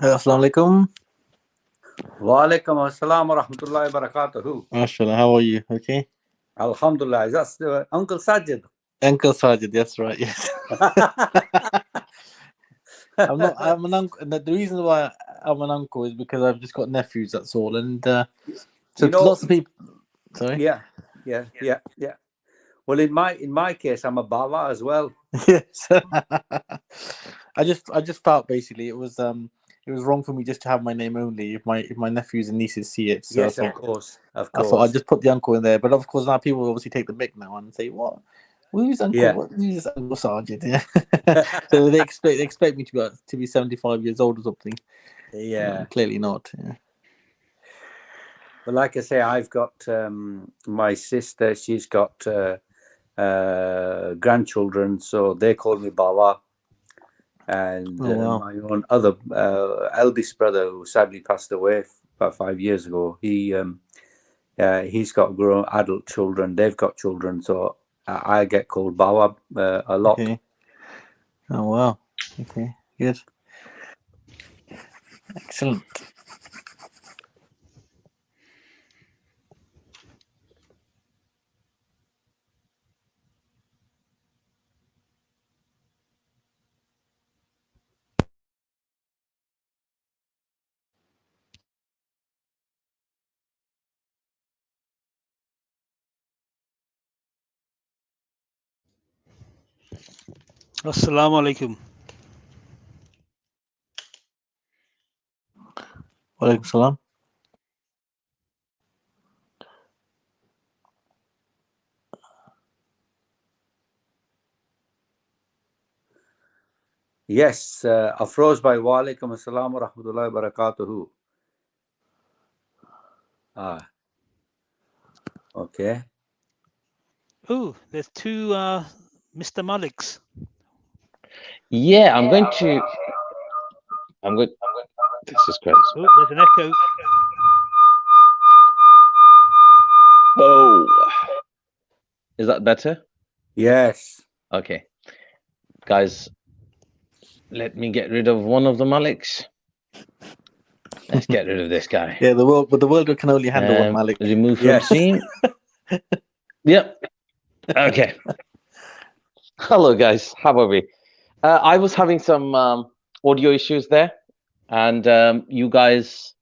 Assalamu alaikum. Wa alaikum assalam wa rahmatullahi wa barakatuhu. MashaAllah, how are you? Okay. Alhamdulillah. That's Uncle Sajid. Uncle Sajid, that's right. Yes. I'm not. I'm an uncle. The reason why I'm an uncle is because I've just got nephews. That's all. And so lots of people. Sorry. Yeah. Well, in my case, I'm a Baba as well. Yes. I just felt basically it was wrong for me just to have my name only if my nephews and nieces see it. So Yes, of course. I thought I'd just put the uncle in there. But of course now people obviously take the mick now and say, what? Who's Uncle? Yeah. Who's Uncle Sergeant? Yeah. So they expect me to be 75 years old or something. Yeah. Clearly not. Yeah. But like I say, I've got my sister. She's got grandchildren, so they call me Baba. And my own other eldest brother, who sadly passed away about 5 years ago, he's got grown adult children. They've got children, so I get called Baba a lot. Okay. Oh wow. Okay. Good. Excellent. Assalamu alaikum. Walaikum salam. Yes, Afroz by wa alaikum assalam wa rahmatullahi wa barakatuhu. Okay. Oh, there's two Mr. Maliks. Yeah, I'm going. This is great. Oh, there's an echo. Oh, is that better? Yes. Okay, guys, let me get rid of one of the Maliks. Let's get rid of this guy. Yeah, the world can only handle one Malik. Remove from scene. Yep. Okay. Hello, guys. How are we? I was having some audio issues there, and you guys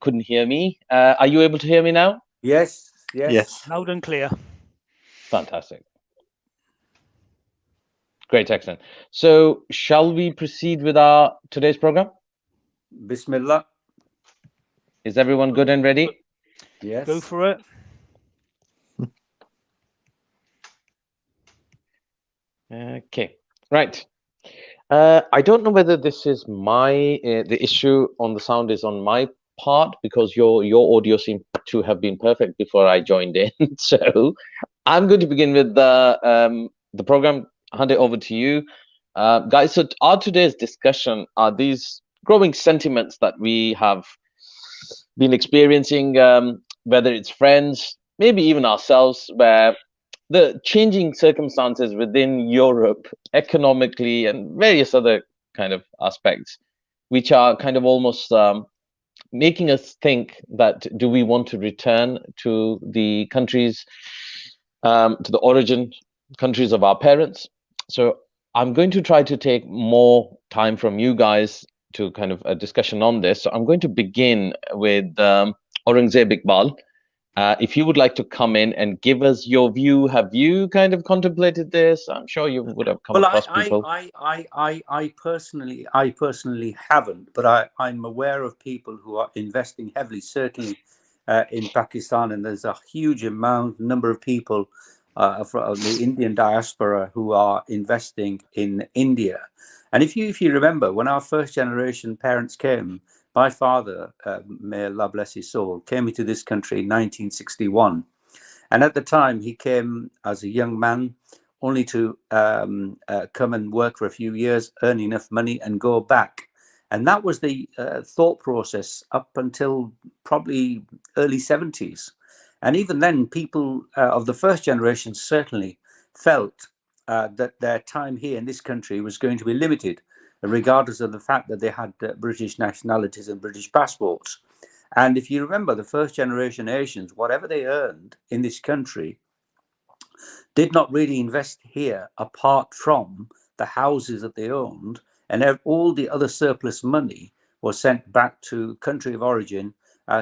couldn't hear me. Are you able to hear me now? Yes. Loud and clear. Fantastic. Great, excellent. So, shall we proceed with our today's program? Bismillah. Is everyone good and ready? Yes. Go for it. Okay. Right. I don't know whether this is the issue on the sound is on my part, because your audio seemed to have been perfect before I joined in. So I'm going to begin with the program. Hand it over to you, guys. So our today's discussion are these growing sentiments that we have been experiencing, whether it's friends, maybe even ourselves, where the changing circumstances within Europe, economically and various other kind of aspects, which are kind of almost making us think that do we want to return to the countries, to the origin countries of our parents. So I'm going to try to take more time from you guys to kind of a discussion on this. So I'm going to begin with Aurangzeb Iqbal. If you would like to come in and give us your view, have you kind of contemplated this? I'm sure you would have come across people. I personally haven't, but I'm aware of people who are investing heavily, certainly in Pakistan, and there's a huge number of people from the Indian diaspora who are investing in India. And if you remember, when our first generation parents came, my father, may Allah bless his soul, came into this country in 1961. And at the time, he came as a young man only to come and work for a few years, earn enough money and go back. And that was the thought process up until probably early 70s. And even then, people of the first generation certainly felt that their time here in this country was going to be limited. regardless of the fact that they had British nationalities and British passports. And if you remember, the first generation Asians, whatever they earned in this country, did not really invest here apart from the houses that they owned, and all the other surplus money was sent back to country of origin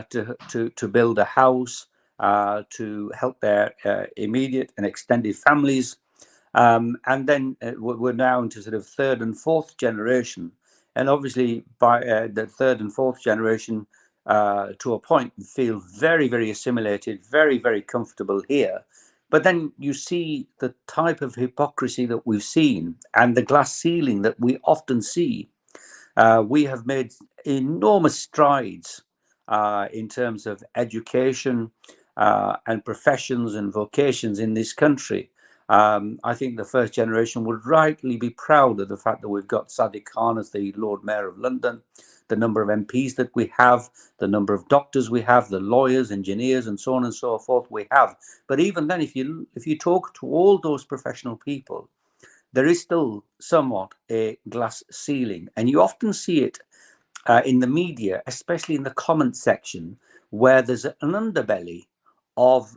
to build a house, to help their immediate and extended families. And then we're now into sort of third and fourth generation. And obviously by the third and fourth generation, to a point, feel very, very assimilated, very, very comfortable here. But then you see the type of hypocrisy that we've seen and the glass ceiling that we often see. We have made enormous strides in terms of education and professions and vocations in this country. I think the first generation would rightly be proud of the fact that we've got Sadiq Khan as the Lord Mayor of London, the number of MPs that we have, the number of doctors we have, the lawyers, engineers, and so on and so forth we have. But even then, if you talk to all those professional people, there is still somewhat a glass ceiling. And you often see it in the media, especially in the comment section, where there's an underbelly of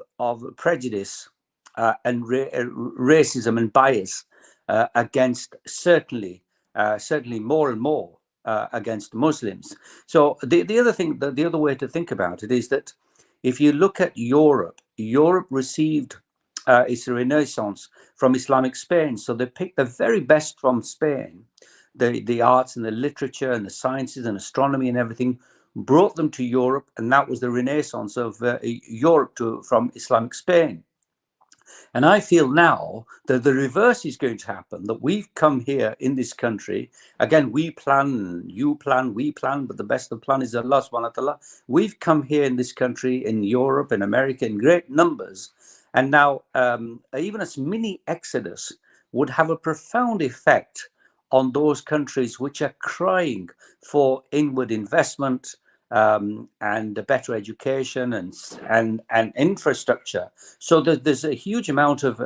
prejudice and racism and bias against certainly more and more against Muslims. So the other thing, the other way to think about it is that if you look at Europe received its renaissance from Islamic Spain. So they picked the very best from Spain, the arts and the literature and the sciences and astronomy and everything, brought them to Europe, and that was the renaissance of Europe from Islamic Spain. And I feel now that the reverse is going to happen, that we've come here in this country. Again, we plan, you plan, we plan, but the best of plan is Allah subhanahu wa ta'ala. We've come here in this country, in Europe, in America, in great numbers. And now even a mini exodus would have a profound effect on those countries which are crying for inward investment, and a better education and infrastructure. So there's a huge amount of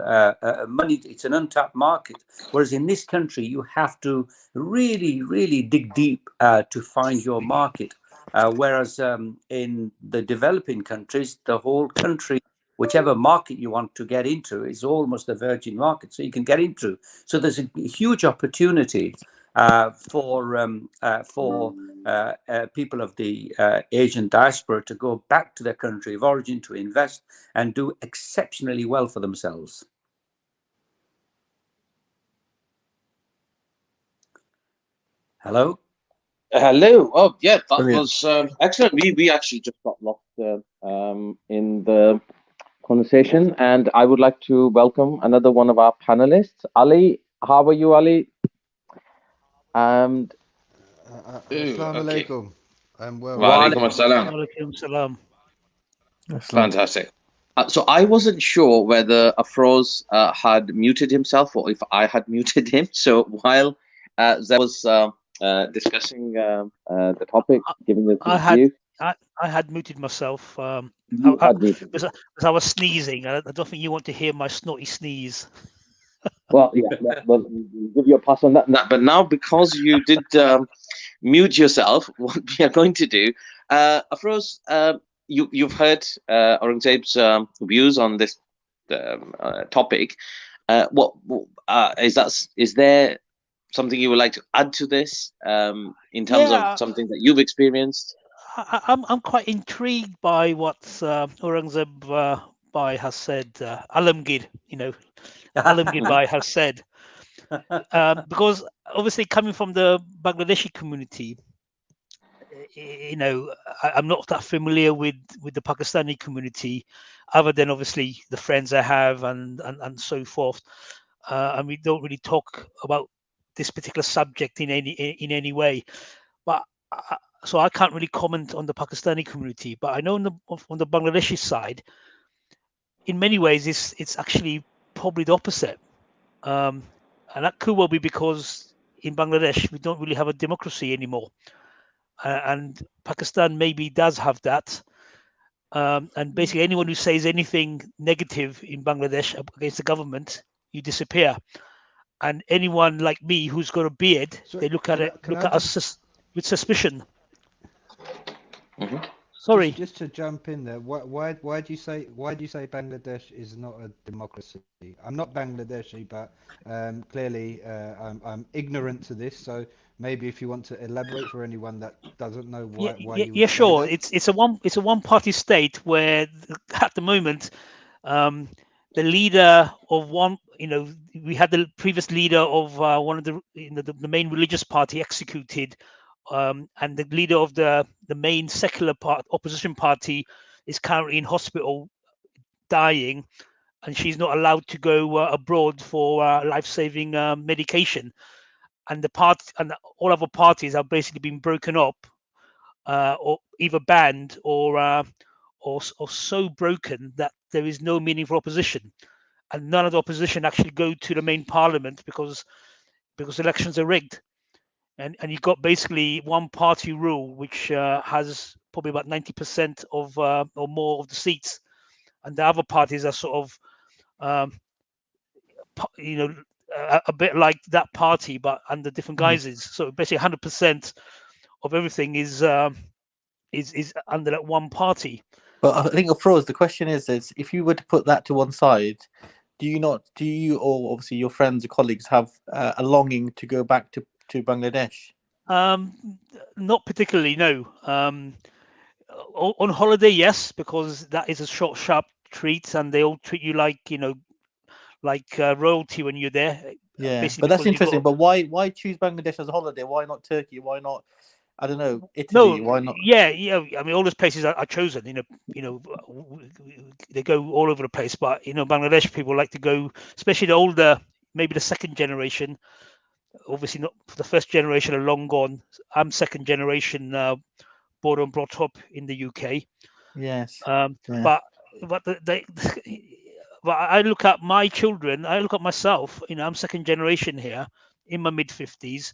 money. It's an untapped market. Whereas in this country, you have to really, really dig deep to find your market. Whereas in the developing countries, the whole country, whichever market you want to get into, is almost a virgin market, so you can get into. So there's a huge opportunity for people of the Asian diaspora to go back to their country of origin, to invest and do exceptionally well for themselves. Hello? Hello. Oh, yeah, that Brilliant. was excellent. We actually just got lost in the conversation, and I would like to welcome another one of our panelists, Ali. How are you, Ali? And Assalamu alaikum. I'm well. Wa alaikum assalam. Walaikum salam. Excellent. Fantastic. So I wasn't sure whether Afroz had muted himself or if I had muted him. So while Zeb was discussing the topic, giving us his view, I had muted myself because I was sneezing. I don't think you want to hear my snotty sneeze. Well, yeah, we'll give you a pass on that. But now, because you did mute yourself, what we are going to do, Afroz, you've heard Aurangzeb's views on this topic. What is there something you would like to add to this in terms of something that you've experienced? I'm quite intrigued by what Aurangzeb Bhai has said. Alamgir, Alamgir Bhai has said, because obviously coming from the Bangladeshi community, I'm not that familiar with the Pakistani community, other than obviously the friends I have and so forth, and we don't really talk about this particular subject in any way. But so I can't really comment on the Pakistani community. But I know on the Bangladeshi side, in many ways, it's actually probably the opposite, and that could well be because in Bangladesh we don't really have a democracy anymore. And Pakistan maybe does have that, and basically anyone who says anything negative in Bangladesh against the government, you disappear. and anyone like me who's got a beard, So they look at us with suspicion. Mhm. Sorry. Just to jump in there, why do you say Bangladesh is not a democracy? I'm not Bangladeshi, but clearly I'm ignorant to this. So maybe if you want to elaborate for anyone that doesn't know why you would say Sure. that. It's a one party state where at the moment the leader of one, we had the previous leader of one of the main religious party executed, and the leader of the main secular opposition party is currently in hospital dying, and she's not allowed to go abroad for life-saving medication. And all other parties have basically been broken up, or either banned or so broken that there is no meaningful opposition, and none of the opposition actually go to the main parliament because elections are rigged, and you've got basically one party rule which has probably about 90% of or more of the seats, and the other parties are sort of um, a bit like that party but under different guises. So basically 100% of everything is under that one party. But I think, Afroz, the question is if you were to put that to one side, do you or obviously your friends or colleagues have a longing to go back to Bangladesh? Not particularly, no. On holiday, yes, because that is a short, sharp treat, and they all treat you like royalty when you're there. Yeah, basically but that's because you've got- interesting. But why choose Bangladesh as a holiday? Why not Turkey? Why not, I don't know, No, Italy? Why not? yeah. I mean, all those places are chosen. They go all over the place. But Bangladesh people like to go, especially the older, maybe the second generation. Obviously, not the first generation are long gone. I'm second generation, born and brought up in the UK. Yes. Yeah. Yeah. But but I look at my children. I look at myself. I'm second generation here, in my mid-50s.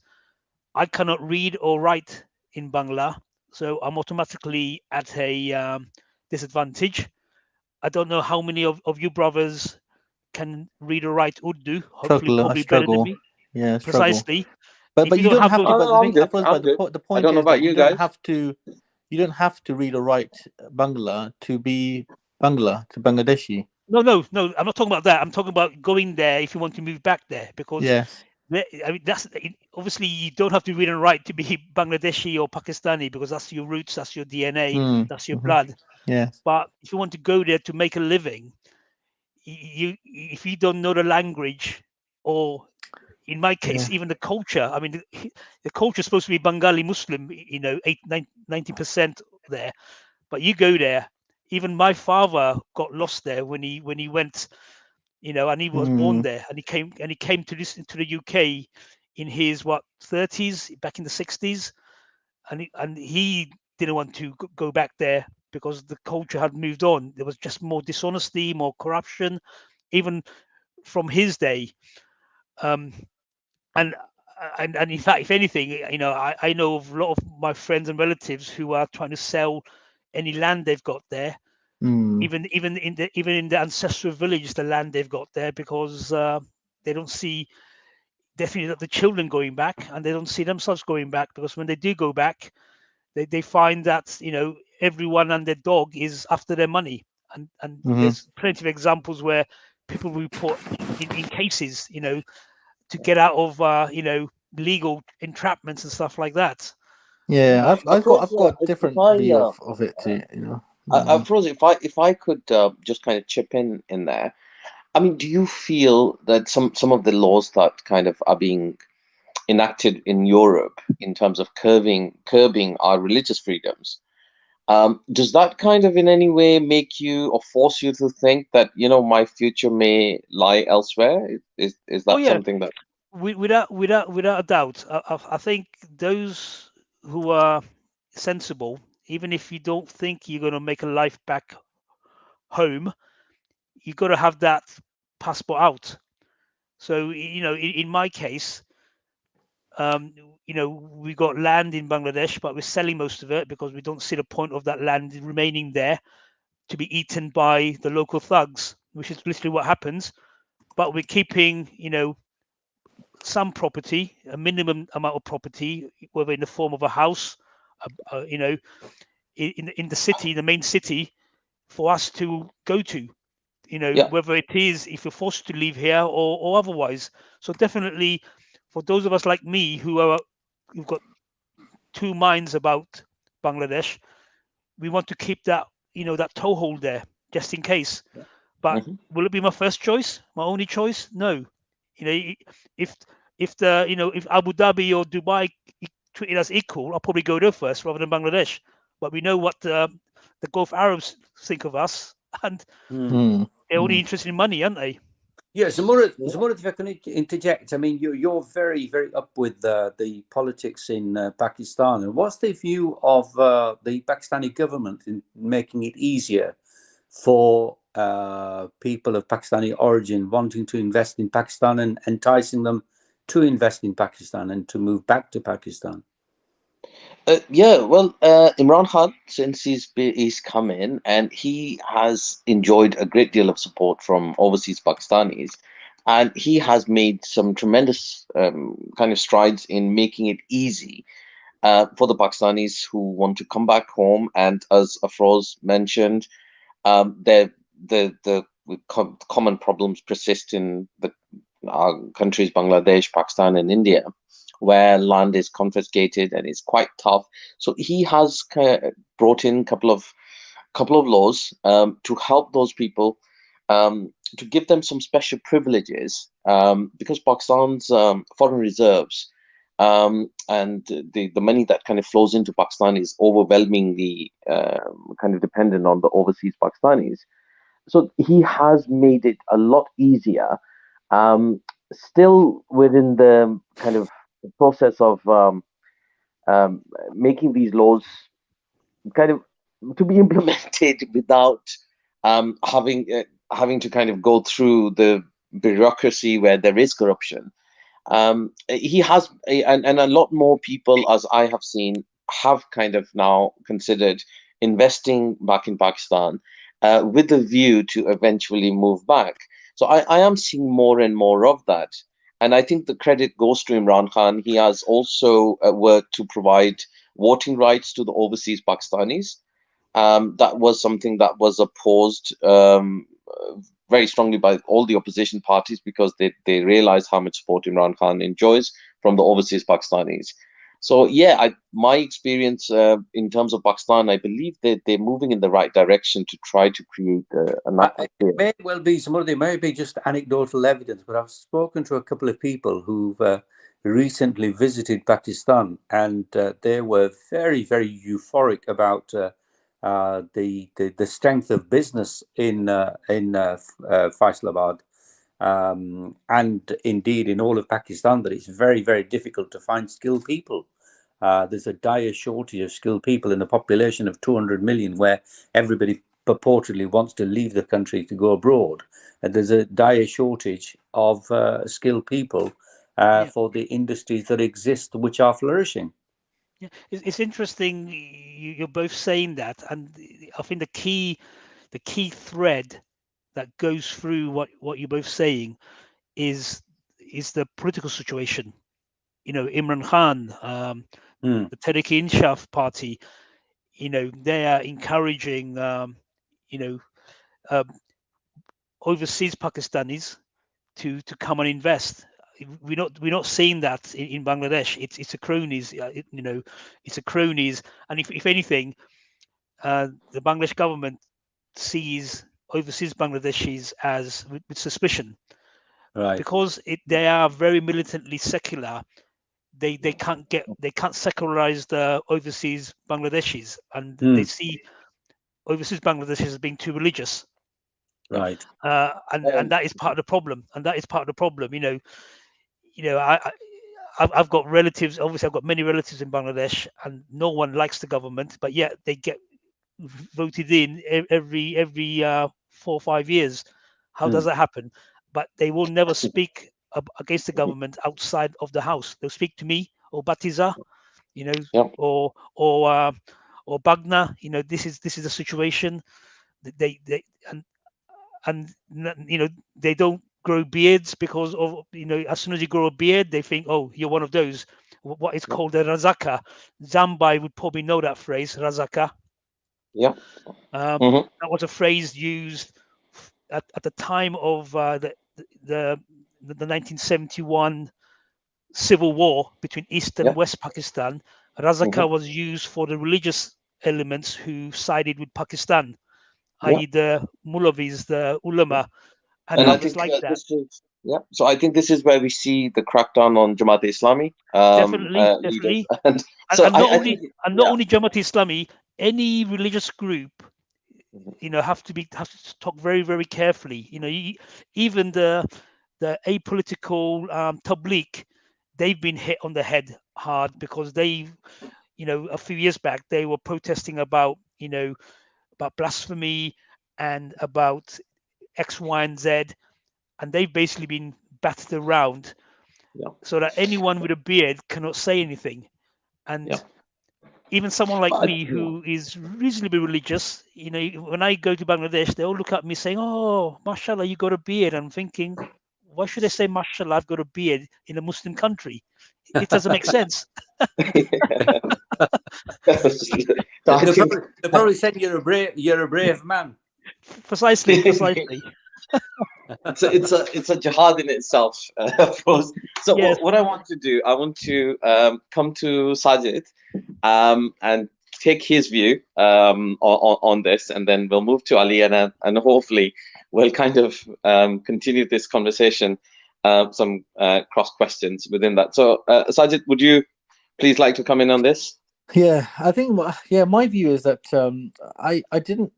I cannot read or write in Bangla, so I'm automatically at a disadvantage. I don't know how many of you brothers can read or write Urdu. Hopefully, I probably better than struggle. me. Yeah, struggle. Precisely. But If you you don't don't have have to. those, But the I'm thing, good. Afroz, I'm but good. the I point don't know is that about you guys. you don't have to read or write Bangla to be to Bangladeshi. no. I'm not talking about that. I'm talking about going there if you want to move back there, because Yes. I mean, obviously you don't have to read and write to be Bangladeshi or Pakistani, because that's your roots, that's your DNA, that's your blood. Yes. But if you want to go there to make a living, if you don't know the language, or in my case, even the culture. I mean, the culture is supposed to be Bengali Muslim, 90% there. But you go there. Even my father got lost there when he went, and he was born there, and he came to the UK in his 30s, back in the 60s, and he didn't want to go back there because the culture had moved on. There was just more dishonesty, more corruption, even from his day. Um, and and in fact, if anything, I know of a lot of my friends and relatives who are trying to sell any land they've got there, even in the ancestral village, the land they've got there, because they don't see definitely that the children going back, and they don't see themselves going back, because when they do go back, they find that everyone and their dog is after their money, and there's plenty of examples where people report in cases, to get out of legal entrapments and stuff like that. Yeah, I've Afroz, got a if different I view of it too. Afroz, if I could just kind of chip in there. I mean, do you feel that some of the laws that kind of are being enacted in Europe in terms of curbing our religious freedoms, does that kind of in any way make you or force you to think that my future may lie elsewhere? Is Oh that yeah, something that? without a doubt. I think those who are sensible, even if you don't think you're going to make a life back home, you got to have that passport out. So in my case, we got land in Bangladesh, but we're selling most of it because we don't see the point of that land remaining there to be eaten by the local thugs, which is literally what happens. But we're keeping, some property, a minimum amount of property, whether in the form of a house, you know, in the city, the main city, for us to go to, you know, Yeah. whether it is if you're forced to leave here or otherwise. So definitely, for those of us like me who've got two minds about Bangladesh, we want to keep that, you know, that toehold there just in case. But Mhm. will it be my first choice, my only choice? No. You know, if the, you know, if Abu Dhabi or Dubai treated us equal, I'll probably go there first rather than Bangladesh. But we know what the Gulf Arabs think of us, and they're only interested in money, aren't they? Yeah, Zamora, if I can interject, I mean, you're very, very up with the politics in Pakistan. And what's the view of the Pakistani government in making it easier for people of Pakistani origin wanting to invest in Pakistan and enticing them to invest in Pakistan and to move back to Pakistan? Yeah, well, Imran Khan, since he's come in, and he has enjoyed a great deal of support from overseas Pakistanis, and he has made some tremendous kind of strides in making it easy for the Pakistanis who want to come back home. And as Afroz mentioned, the common problems persist in our countries, Bangladesh, Pakistan, and India, where land is confiscated and it's quite tough. So he has brought in a couple of laws to help those people, to give them some special privileges, because Pakistan's foreign reserves, and the money that kind of flows into Pakistan is overwhelmingly kind of dependent on the overseas Pakistanis. So he has made it a lot easier, still within the kind of process of um, making these laws kind of to be implemented without having to kind of go through the bureaucracy where there is corruption. He has, and a lot more people, as I have seen, have kind of now considered investing back in Pakistan with a view to eventually move back. So I am seeing more and more of that. And I think the credit goes to Imran Khan. He has also worked to provide voting rights to the overseas Pakistanis. That was something that was opposed very strongly by all the opposition parties, because they realize how much support Imran Khan enjoys from the overseas Pakistanis. So yeah, my experience in terms of Pakistan, I believe that they're moving in the right direction to try to create an It atmosphere. may well be some of them, may be just anecdotal evidence, but I've spoken to a couple of people who've recently visited Pakistan, and they were very, very euphoric about the strength of business in Faisalabad, and indeed in all of Pakistan. That it's very, very difficult to find skilled people. There's a dire shortage of skilled people in a population of 200 million, where everybody purportedly wants to leave the country to go abroad. And there's a dire shortage of skilled people for the industries that exist, which are flourishing. Yeah, it's interesting. You're both saying that, and I think the key thread that goes through what you're both saying is the political situation. You know, Imran Khan, the Tehreek-e-Insaf party, you know, they are encouraging, you know, um, overseas Pakistanis to come and invest. We're not seeing that in Bangladesh. It's a cronies, you know, it's a cronies, and if anything, the Bangladesh government sees overseas Bangladeshis as with suspicion, Right. because they are very militantly secular. They can't secularize the overseas Bangladeshis, and they see overseas Bangladeshis as being too religious. Right. And that is part of the problem. And that is part of the problem. You know, I've got relatives. Obviously, I've got many relatives in Bangladesh, and no one likes the government, but yet they get voted in every 4 or 5 years. How does that happen? But they will never speak against the government outside of the house. They'll speak to me or Batiza, you know, Yep. or Bagna. You know, this is the situation. They and you know, they don't grow beards because of, as soon as you grow a beard, they think, oh, you're one of those. What is called a razaka. Zambai would probably know that phrase, razaka. Yeah. That was a phrase used at the time of the 1971 civil war between East and West Pakistan. Razaka was used for the religious elements who sided with Pakistan, i.e. the Mullavis, the ulama, and I it was think like that. this is So I think this is where we see the crackdown on Jamaat-e-Islami Definitely. leaders. And so not I think, not only Jamaat-e-Islami, any religious group, have to talk very, very carefully. Even the apolitical Tabligh, they've been hit on the head hard because they, a few years back they were protesting about blasphemy and about X, Y, and Z, and they've basically been battered around, so that anyone with a beard cannot say anything. And even someone like me who is reasonably religious, when I go to Bangladesh, they all look at me saying, "Oh, mashallah, you got a beard." I'm thinking, why should I say mashallah, I've got a beard in a Muslim country? It doesn't make sense. They're probably saying you're a brave man. Precisely. It's a jihad in itself, of course. So Yes. what I want to do, I want to come to Sajid and take his view on this, and then we'll move to Ali, and hopefully we'll kind of continue this conversation, some cross questions within that. So Sajid, would you please like to come in on this? Yeah, I think my view is that I didn't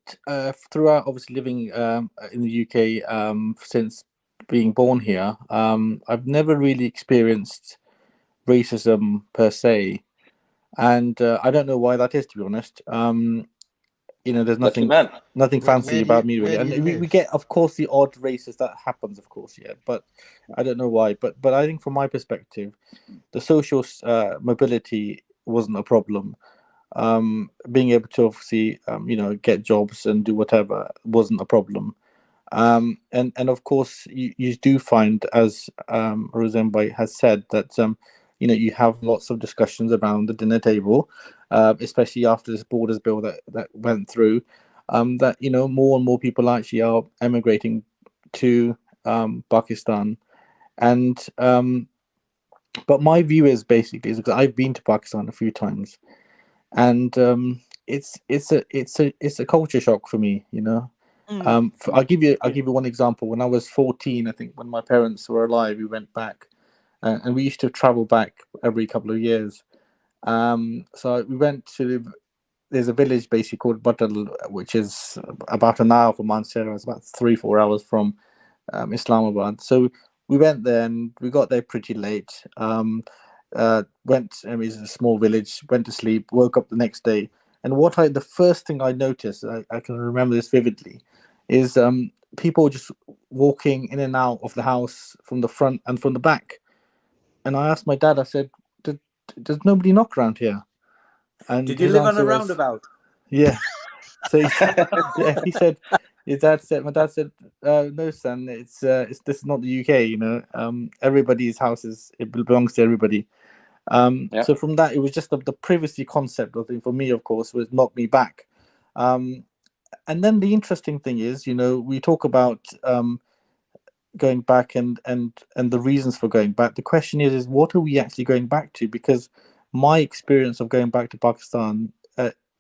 throughout obviously living in the UK since being born here, I've never really experienced racism per se, and I don't know why that is, to be honest. There's nothing fancy about me really, and we get, of course, the odd racist that happens, of course, but I don't know why. But I think from my perspective, the social mobility wasn't a problem. Being able to obviously get jobs and do whatever wasn't a problem. And of course you do find, as Rosenberg has said, that you have lots of discussions around the dinner table, especially after this borders bill that went through, that more and more people actually are emigrating to Pakistan. And but my view is basically, because I've been to Pakistan a few times, and it's a culture shock for me. I'll give you one example. When I was 14, I think, when my parents were alive, we went back, and we used to travel back every couple of years. So we went to there's a village basically called Batal, which is about an hour from Mansehra. It's about 3-4 hours from Islamabad. So we went there, and we got there pretty late. It's a small village, went to sleep, woke up the next day. And the first thing I noticed, I can remember this vividly, is people just walking in and out of the house from the front and from the back. And I asked my dad, I said, does nobody knock around here? And did you live on a roundabout? Yeah. So he said, my dad said, no, son, this is not the UK, everybody's houses, it belongs to everybody. So from that, it was just the privacy concept of it for me, of course, was knocked me back. And then the interesting thing is, we talk about going back and the reasons for going back. The question is what are we actually going back to? Because my experience of going back to Pakistan,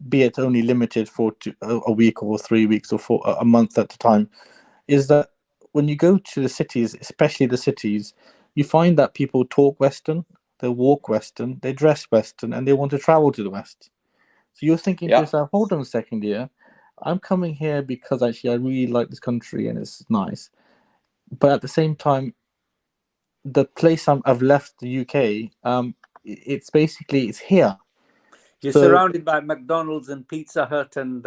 be it only limited for a week or 3 weeks or for a month at a time, is that when you go to the cities, especially the cities, you find that people talk Western, they walk Western, they dress Western, and they want to travel to the West. So you're thinking to yourself, hold on a second here, I'm coming here because actually I really like this country and it's nice. But at the same time, the place I've left, the UK, it's here. You're surrounded by McDonald's and Pizza Hut and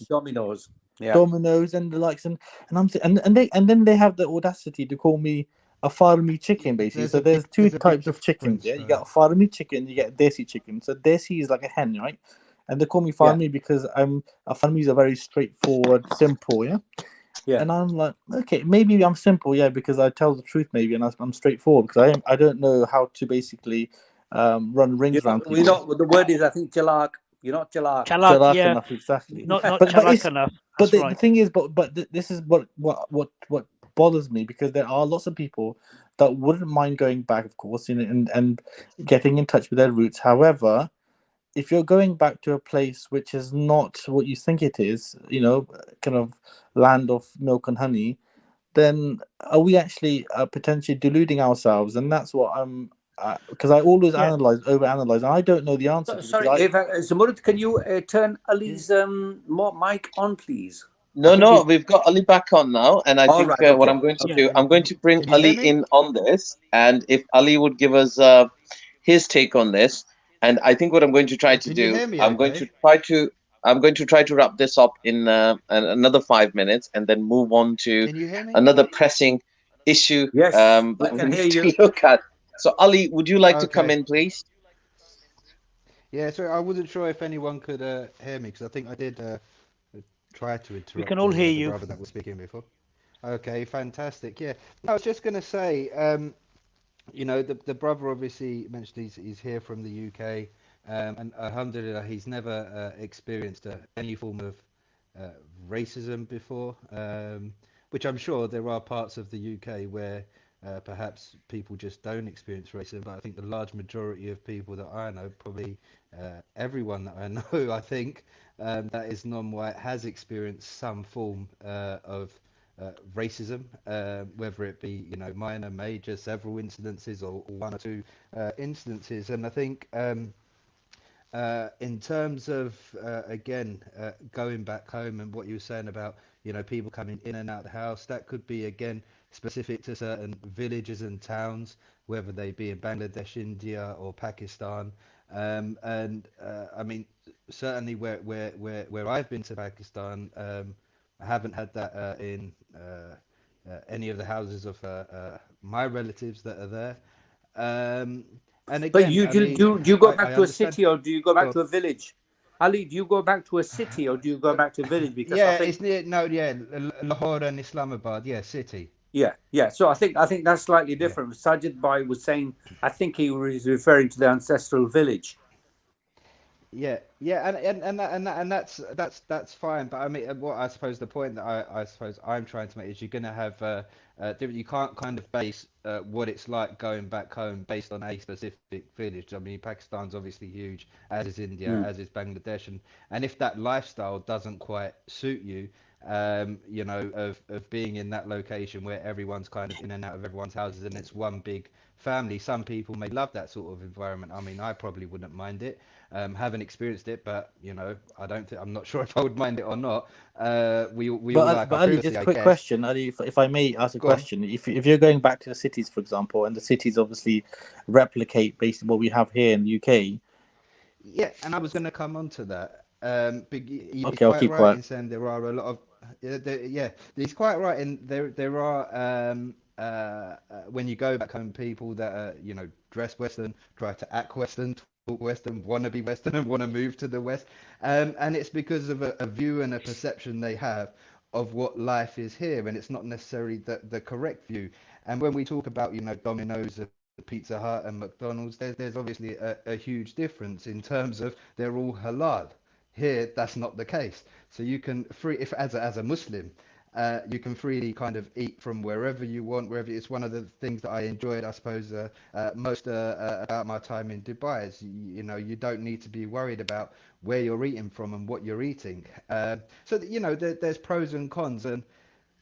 Domino's. Yeah. Domino's and the likes, and then they have the audacity to call me a farmi chicken, basically. There's two types of chickens. Yeah, you got a farmi chicken, you get desi chicken. So desi is like a hen, right? And they call me farmi because a farmi is a very straightforward, simple. Yeah. Yeah. And I'm like, okay, maybe I'm simple, yeah, because I tell the truth, maybe, and I'm straightforward because I don't know how to basically run rings around We people. know the word is, I think, jalak. You're not jalak. Chalak, Chalak yeah, enough, exactly. not But chalak it's enough. but That's the right. thing is, this is what bothers me, because there are lots of people that wouldn't mind going back, of course, and getting in touch with their roots. However, if you're going back to a place which is not what you think it is, kind of land of milk and honey, then are we actually potentially deluding ourselves? And that's what I'm, because I always Yeah, overanalyze, and I don't know the answer to, because Sorry, if Zamurud, can you turn yeah. Ali's mic on, please? I No, think no, he's we've got Ali back on now, and I all think right. what Okay. I'm going to Yeah. do, Okay. I'm going to bring Can you Ali hear me? in on this, and if Ali would give us his take on this, and I think what I'm going to try to Can you do, hear me okay? I'm going to try to wrap this up in another 5 minutes, and then move on to Can you hear me? another pressing issue Yes, we that we can need hear to you. look at. So, Ali, would you like to come Okay. in, please? Yeah, so I wasn't sure if anyone could hear me because I think I did try to We can interrupt all hear the you. brother that was speaking before. Okay, fantastic. Yeah, I was just going to say, the brother obviously mentioned he's here from the UK, and alhamdulillah, he's never experienced any form of uh, racism before, which I'm sure there are parts of the UK where perhaps people just don't experience racism, but I think the large majority of people that I know, probably everyone that I know, I think, that is non-white has experienced some form of racism, whether it be minor, major, several incidences, or one or two instances. And I think in terms of again going back home and what you were saying about people coming in and out of the house, that could be again specific to certain villages and towns, whether they be in Bangladesh, India, or Pakistan. And I mean, certainly where I've been to Pakistan, I haven't had that in any of the houses of my relatives that are there. Um, and But again, you I do, mean, do do you go I back to a understand. city, or do you go Go back on. to a village? Ali, do you go back to a city, or do you go back to a village? Because I Yeah, think it's near. No, yeah, Lahore and Islamabad. Yeah, city. yeah. So I think that's slightly Yeah. different. Sajid Bhai was saying, I think he was referring to the ancestral village. Yeah, yeah, and that's fine. But I mean, what I suppose the point that I suppose I'm trying to make is you're going to have different. You can't kind of base what it's like going back home based on a specific village. I mean, Pakistan's obviously huge, as is India, Mm. as is Bangladesh, and if that lifestyle doesn't quite suit you, of being in that location where everyone's kind of in and out of everyone's houses and it's one big family. Some people may love that sort of environment. I mean, I probably wouldn't mind it. Haven't experienced it, but I don't think I'm not sure if I would mind it or not. We all like But our Ali, privacy, just a I quick guess. question, Ali, if I may ask a Go on. question. If you're going back to the cities, for example, and the cities obviously replicate basically what we have here in the UK. Yeah, and I was going to come on to that. He's Okay, I'll quite keep right quiet. in saying there are a lot of yeah. He's quite right in there are when you go back home, people that are dress Western, try to act Western, talk Western, want to be Western, and want to move to the West, and it's because of a view and a perception they have of what life is here, and it's not necessarily the correct view. And when we talk about Domino's, Pizza Hut and McDonald's, there's obviously a huge difference in terms of they're all halal. Here, that's not the case. So you can if as a Muslim, you can freely kind of eat from wherever you want, wherever. It's one of the things that I enjoyed, I suppose, most about my time in Dubai is you don't need to be worried about where you're eating from and what you're eating. So that, there's pros and cons, and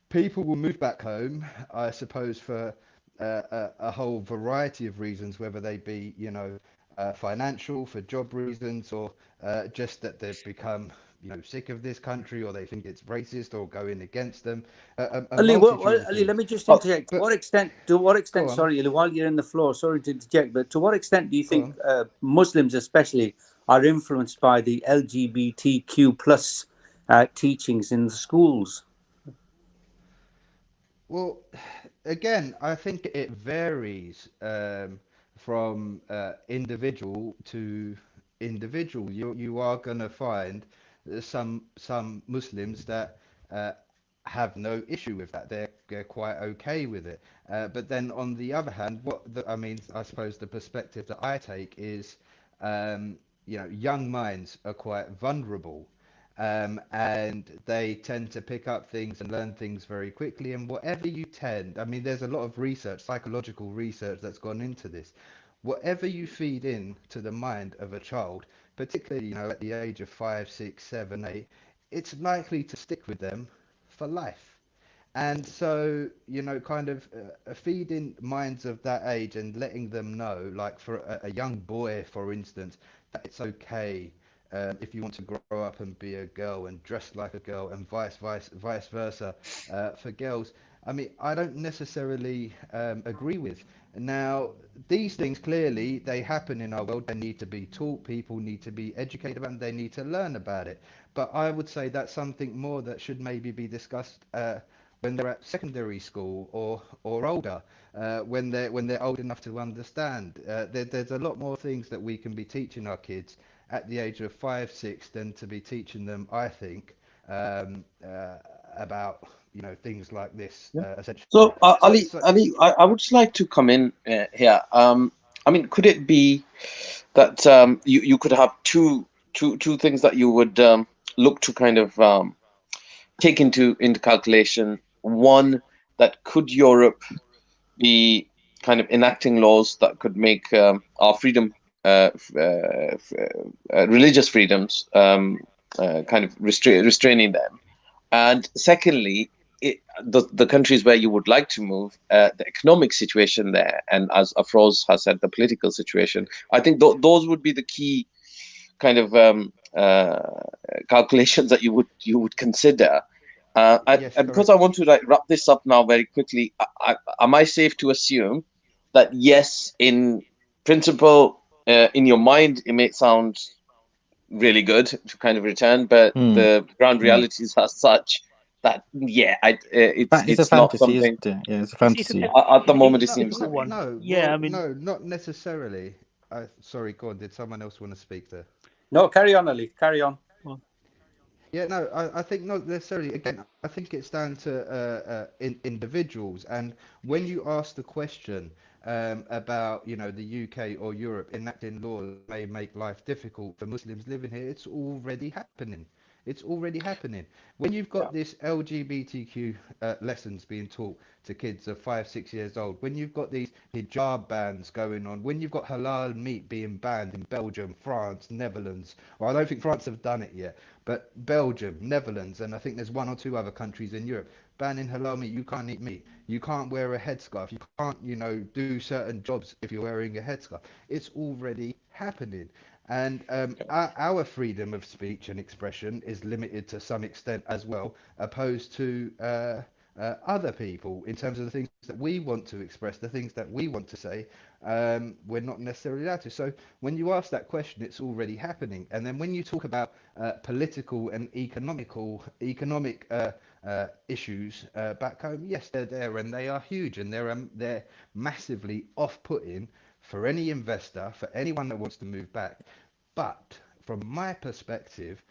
people will move back home, I suppose, for a whole variety of reasons, whether they be, financial, for job reasons, or just that they've become, sick of this country, or they think it's racist or going against them, a Ali, multitude of Ali, let things. me just Oh, interject. But To what go extent, on, sorry, Ali, while you're in the floor, sorry to interject, but to what extent do you go think on. Muslims, especially, are influenced by the LGBTQ plus teachings in the schools? Well, again, I think it varies from individual to individual. You are going to find some Muslims that uh, have no issue with that. They're quite okay with it. But then on the other hand, I mean, I suppose the perspective that I take is, young minds are quite vulnerable, and they tend to pick up things and learn things very quickly. And whatever you I mean, there's a lot of research, psychological research that's gone into this. Whatever you feed in to the mind of a child, particularly, at the age of 5, 6, 7, 8, it's likely to stick with them for life. And so, kind of feeding minds of that age and letting them know, like for a young boy, for instance, that it's okay if you want to grow up and be a girl and dress like a girl, and vice versa for girls. I mean, I don't necessarily agree with. Now, these things clearly they happen in our world. They need to be taught. People need to be educated about them. They need to learn about it. But I would say that's something more that should maybe be discussed when they're at secondary school or older, when they're old enough to understand. There's a lot more things that we can be teaching our kids at the age of 5, 6 than to be teaching them, I think, about things like this Yeah. essentially. So, So, Ali, I would just like to come in here. I mean, could it be that you could have two things that you would look to kind of take into calculation? One, that could Europe be kind of enacting laws that could make our freedom, religious freedoms, kind of restraining them. And secondly, the countries where you would like to move, the economic situation there, and as Afroz has said, the political situation. I think those would be the key kind of calculations that you would consider. yes, And because correct. I want to like wrap this up now very quickly, am I safe to assume that yes, in principle, in your mind, it may sound really good to kind of return, but Mm, the ground mm. realities are such that It's a it's not fantasy, something. isn't it? Yeah, it's a It's fantasy. At the it's moment, a it No, seems. difficult no, one. no. Yeah, Well, I mean, no, not necessarily. Sorry, go on. Did someone else want to speak there? No, carry on, Ali. Carry on. well, Yeah, no, I think not necessarily. Again, I think it's down to individuals. And when you ask the question about, the UK or Europe enacting laws that may make life difficult for Muslims living here, it's already happening. It's already happening. When you've Yeah. got this LGBTQ lessons being taught to kids of 5, 6 years old, when you've got these hijab bans going on, when you've got halal meat being banned in Belgium, France, Netherlands, well, I don't think France have done it yet, but Belgium, Netherlands, and I think there's one or two other countries in Europe banning halal meat. You can't eat meat. You can't wear a headscarf. You can't, do certain jobs if you're wearing a headscarf. It's already happening. And our freedom of speech and expression is limited to some extent as well, opposed to other people in terms of the things that we want to express, the things that we want to say. We're not necessarily allowed to. So when you ask that question, it's already happening. And then when you talk about political and economic issues back home, yes, they're there and they are huge, and they're massively off-putting for any investor, for anyone that wants to move back. But from my perspective,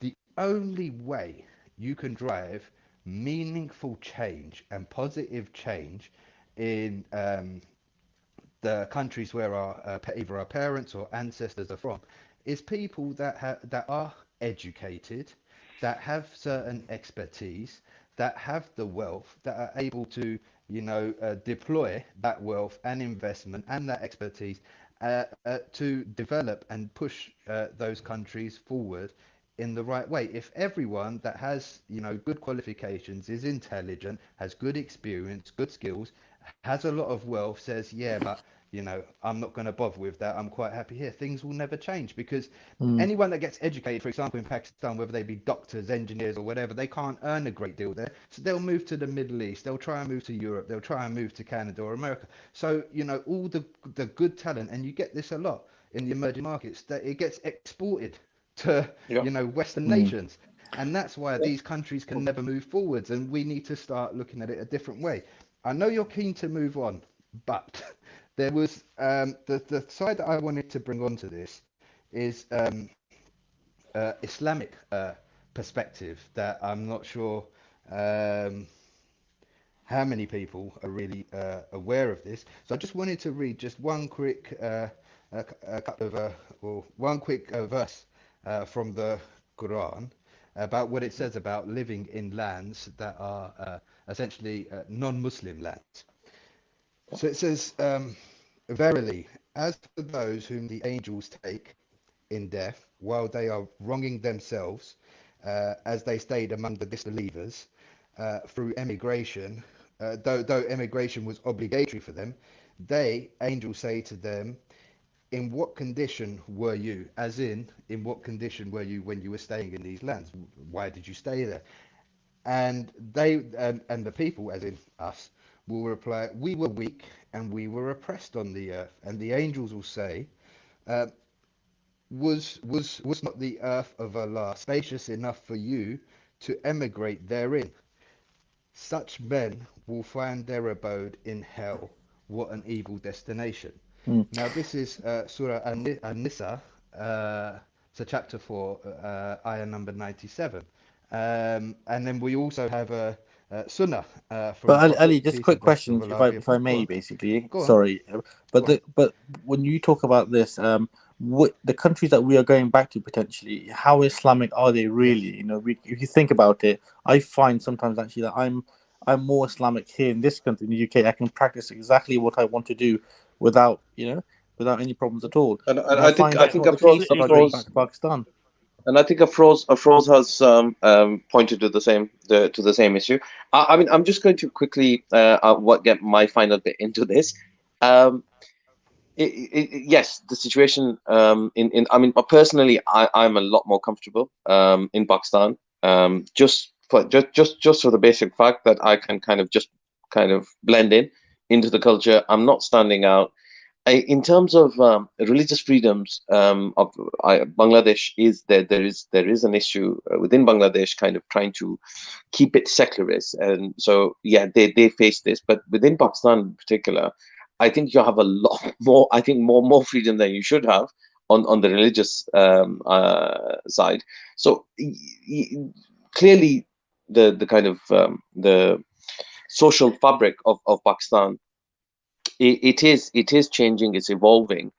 the only way you can drive meaningful change and positive change in the countries where either our parents or ancestors are from is people that are educated, that have certain expertise, that have the wealth, that are able to deploy that wealth and investment and that expertise to develop and push those countries forward in the right way. If everyone that has good qualifications, is intelligent, has good experience, good skills, has a lot of wealth, says, yeah, but I'm not going to bother with that, I'm quite happy here, things will never change, because Mm, anyone that gets educated, for example, in Pakistan, whether they be doctors, engineers, or whatever, they can't earn a great deal there. So they'll move to the Middle East, they'll try and move to Europe, they'll try and move to Canada or America. So, all the good talent, and you get this a lot in the emerging markets, that it gets exported to, Yeah. Western mm. nations. And that's why these countries can never move forwards. And we need to start looking at it a different way. I know you're keen to move on, but there was the side that I wanted to bring onto this is Islamic perspective that I'm not sure How many people are really aware of this? So I just wanted to read just one quick a couple of or one quick verse from the Quran about what it says about living in lands that are essentially non-Muslim lands. So it says, verily, as for those whom the angels take in death, while they are wronging themselves, as they stayed among the disbelievers through emigration, though emigration was obligatory for them, they, angels, say to them, in what condition were you? As in what condition were you when you were staying in these lands? Why did you stay there? And they and the people, as in us, will reply, we were weak and we were oppressed on the earth. And the angels will say, uh, was not the earth of Allah spacious enough for you to emigrate therein? Such men will find their abode in hell. What an evil destination. Mm. Now, this is Surah An-Nisa, so chapter 4, ayah number 97. And then we also have a Sunnah from But the Prophet, Ali, just peace quick and blessings of question, Allah be if I upon him. Go may, on, basically. go on, Sorry, but go on. but when you talk about this, the countries that we are going back to potentially, how Islamic are they really? Yes. You know, if you think about it, I find sometimes actually that I'm more Islamic here in this country, in the UK. I can practice exactly what I want to do without without any problems at all. And And I I find think that's not the Afroz, case if I go back Afroz, to Pakistan. and I think Afroz has pointed to the same issue. I mean, I'm just going to quickly get my final bit into this. Um, yes, the situation in I mean, personally, I'm a lot more comfortable in Pakistan, just for the basic fact that I can kind of blend in into the culture. I'm not standing out. In terms of religious freedoms Bangladesh, there is an issue within Bangladesh, kind of trying to keep it secularist, and so yeah, they face this. But within Pakistan in particular, I think you have a lot more. I think more freedom than you should have on the religious side. So clearly, the kind of the social fabric of Pakistan, it is changing, it's evolving.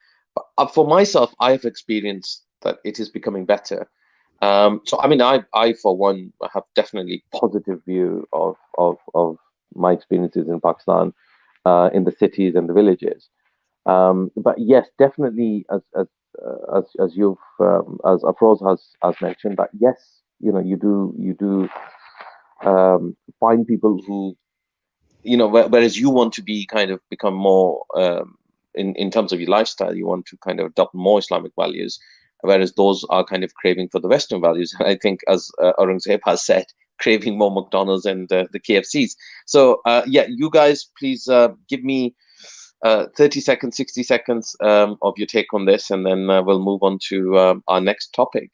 For myself, I have experienced that it is becoming better. So I mean, I for one have definitely positive view of my experiences in Pakistan, in the cities and the villages. But yes, definitely, as you've as Afroz has mentioned, that yes, you do find people who, whereas you want to be kind of become more in terms of your lifestyle, you want to kind of adopt more Islamic values, whereas those are kind of craving for the Western values. I think, as Aurangzeb has said, craving more McDonald's and the KFCs. So yeah, you guys, please give me 30 seconds, 60 seconds of your take on this, and then we'll move on to our next topic.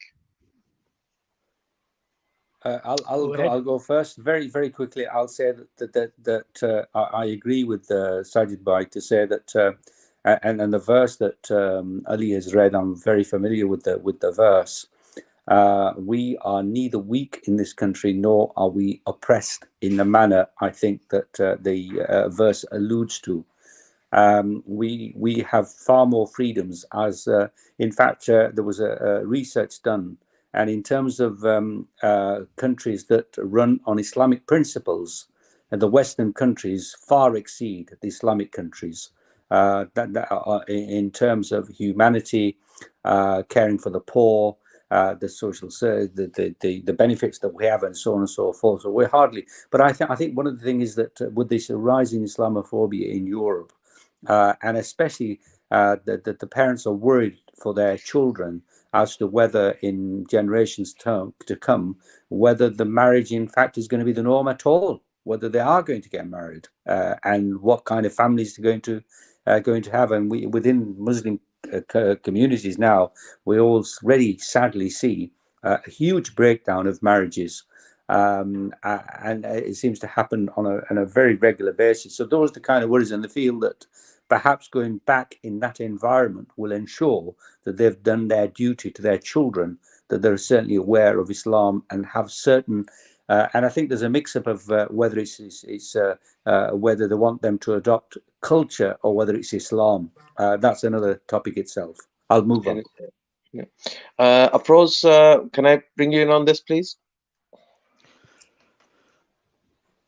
I'll go first. Very, very quickly, I'll say that I agree with Sajid Bhai to say that, and the verse that Ali has read, I'm very familiar with the verse. We are neither weak in this country nor are we oppressed in the manner I think that the verse alludes to. We have far more freedoms, as in fact there was a research done, and in terms of countries that run on Islamic principles, and the Western countries far exceed the Islamic countries that are in terms of humanity, caring for the poor, the social the benefits that we have, and so on and so forth. So we're hardly. But I think one of the things is that with this rising Islamophobia in Europe, and especially that the parents are worried for their children as to whether in generations to come, whether the marriage in fact is going to be the norm at all, whether they are going to get married, and what kind of families they're going to have. And we within Muslim communities now, we already sadly see a huge breakdown of marriages. And it seems to happen on a very regular basis. So those are the kind of worries, and the feel that perhaps going back in that environment will ensure that they've done their duty to their children, that they're certainly aware of Islam and have certain And I think there's a mix-up of whether whether they want them to adopt culture or whether it's Islam. That's another topic itself. I'll move on. Yeah. Afroz, can I bring you in on this, please?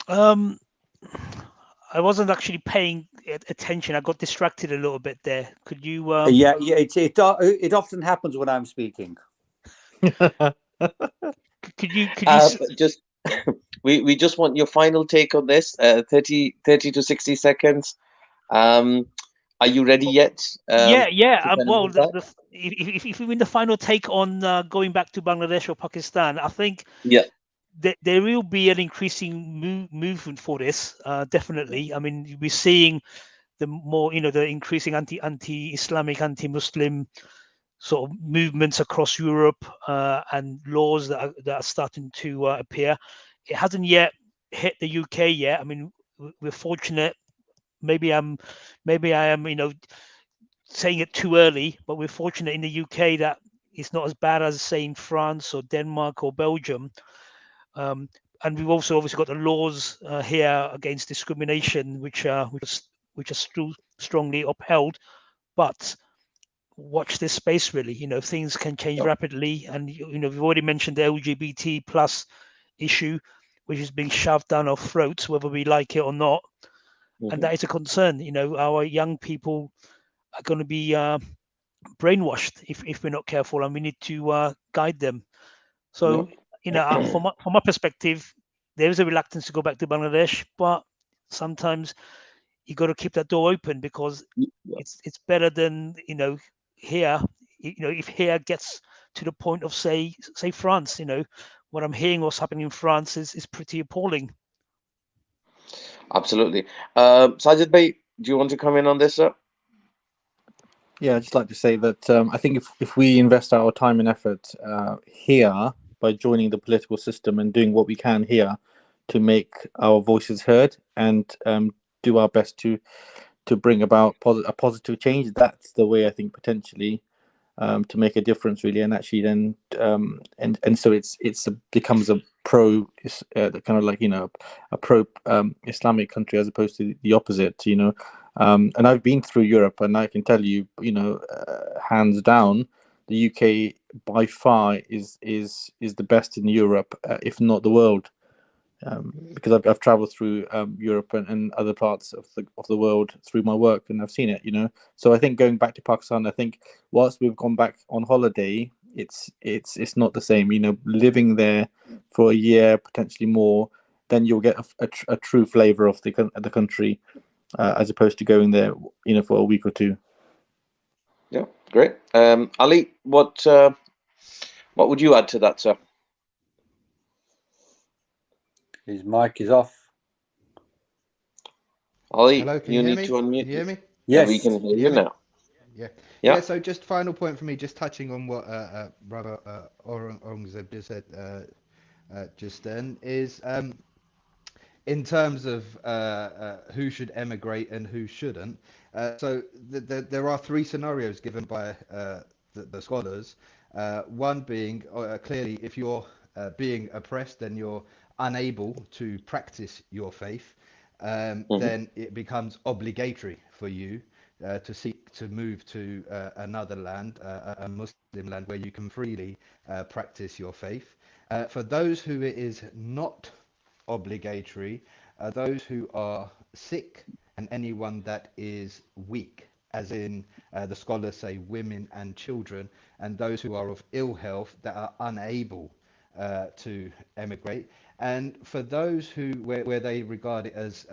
I wasn't actually paying attention. I got distracted a little bit there. Could you? Yeah. It often happens when I'm speaking. Could you? Just we just want your final take on this. 30 to 60 seconds. Are you ready yet? Yeah. Well, back? if we win the final take on going back to Bangladesh or Pakistan, I think Yeah. There will be an increasing movement for this. Definitely. I mean, we're seeing the more, the increasing anti-Islamic, anti-Muslim sort of movements across Europe, and laws that are starting to appear. It hasn't yet hit the UK yet. I mean, we're fortunate. Maybe I am, saying it too early, but we're fortunate in the UK that it's not as bad as, say, in France or Denmark or Belgium. And we've also obviously got the laws here against discrimination, which are still strongly upheld. But watch this space, really. Things can change rapidly, and we've already mentioned the LGBT plus issue, which is being shoved down our throats, whether we like it or not, and that is a concern. Our young people are going to be brainwashed if we're not careful, and we need to guide them. So, from my perspective, there is a reluctance to go back to Bangladesh, but sometimes you got to keep that door open, because it's better than here. If here gets to the point of say France, what I'm hearing, what's happening in France is pretty appalling. Absolutely. Sajid Bhai, do you want to come in on this, sir? Yeah, I'd just like to say that I think if we invest our time and effort here by joining the political system and doing what we can here to make our voices heard and do our best to bring about a positive change, that's the way I think potentially to make a difference, really. And actually then and so it becomes a pro kind of like a pro Islamic country as opposed to the opposite, and I've been through Europe, and I can tell you, hands down, the UK by far is the best in Europe, if not the world, because I've traveled through Europe and other parts of the world through my work, and I've seen it. So I think going back to Pakistan, I think whilst we've gone back on holiday, it's not the same. Living there for a year, potentially more, then you'll get a true flavor of the country. As opposed to going there, for a week or two. Yeah, great. Ali, what would you add to that, sir? His mic is off. Ali, hello, can you hear need me? to unmute. Can you hear me? Yes, we can hear you now. Yeah. So just final point for me, just touching on what Brother Aurangzeb just said just then, is in terms of who should emigrate and who shouldn't. So there are three scenarios given by the scholars. One being clearly, if you're being oppressed, then you're unable to practice your faith, then it becomes obligatory for you to seek to move to another land, a Muslim land, where you can freely practice your faith. For those who it is not obligatory, are those who are sick and anyone that is weak, as in the scholars say women and children, and those who are of ill health that are unable to emigrate. And for those who where they regard it as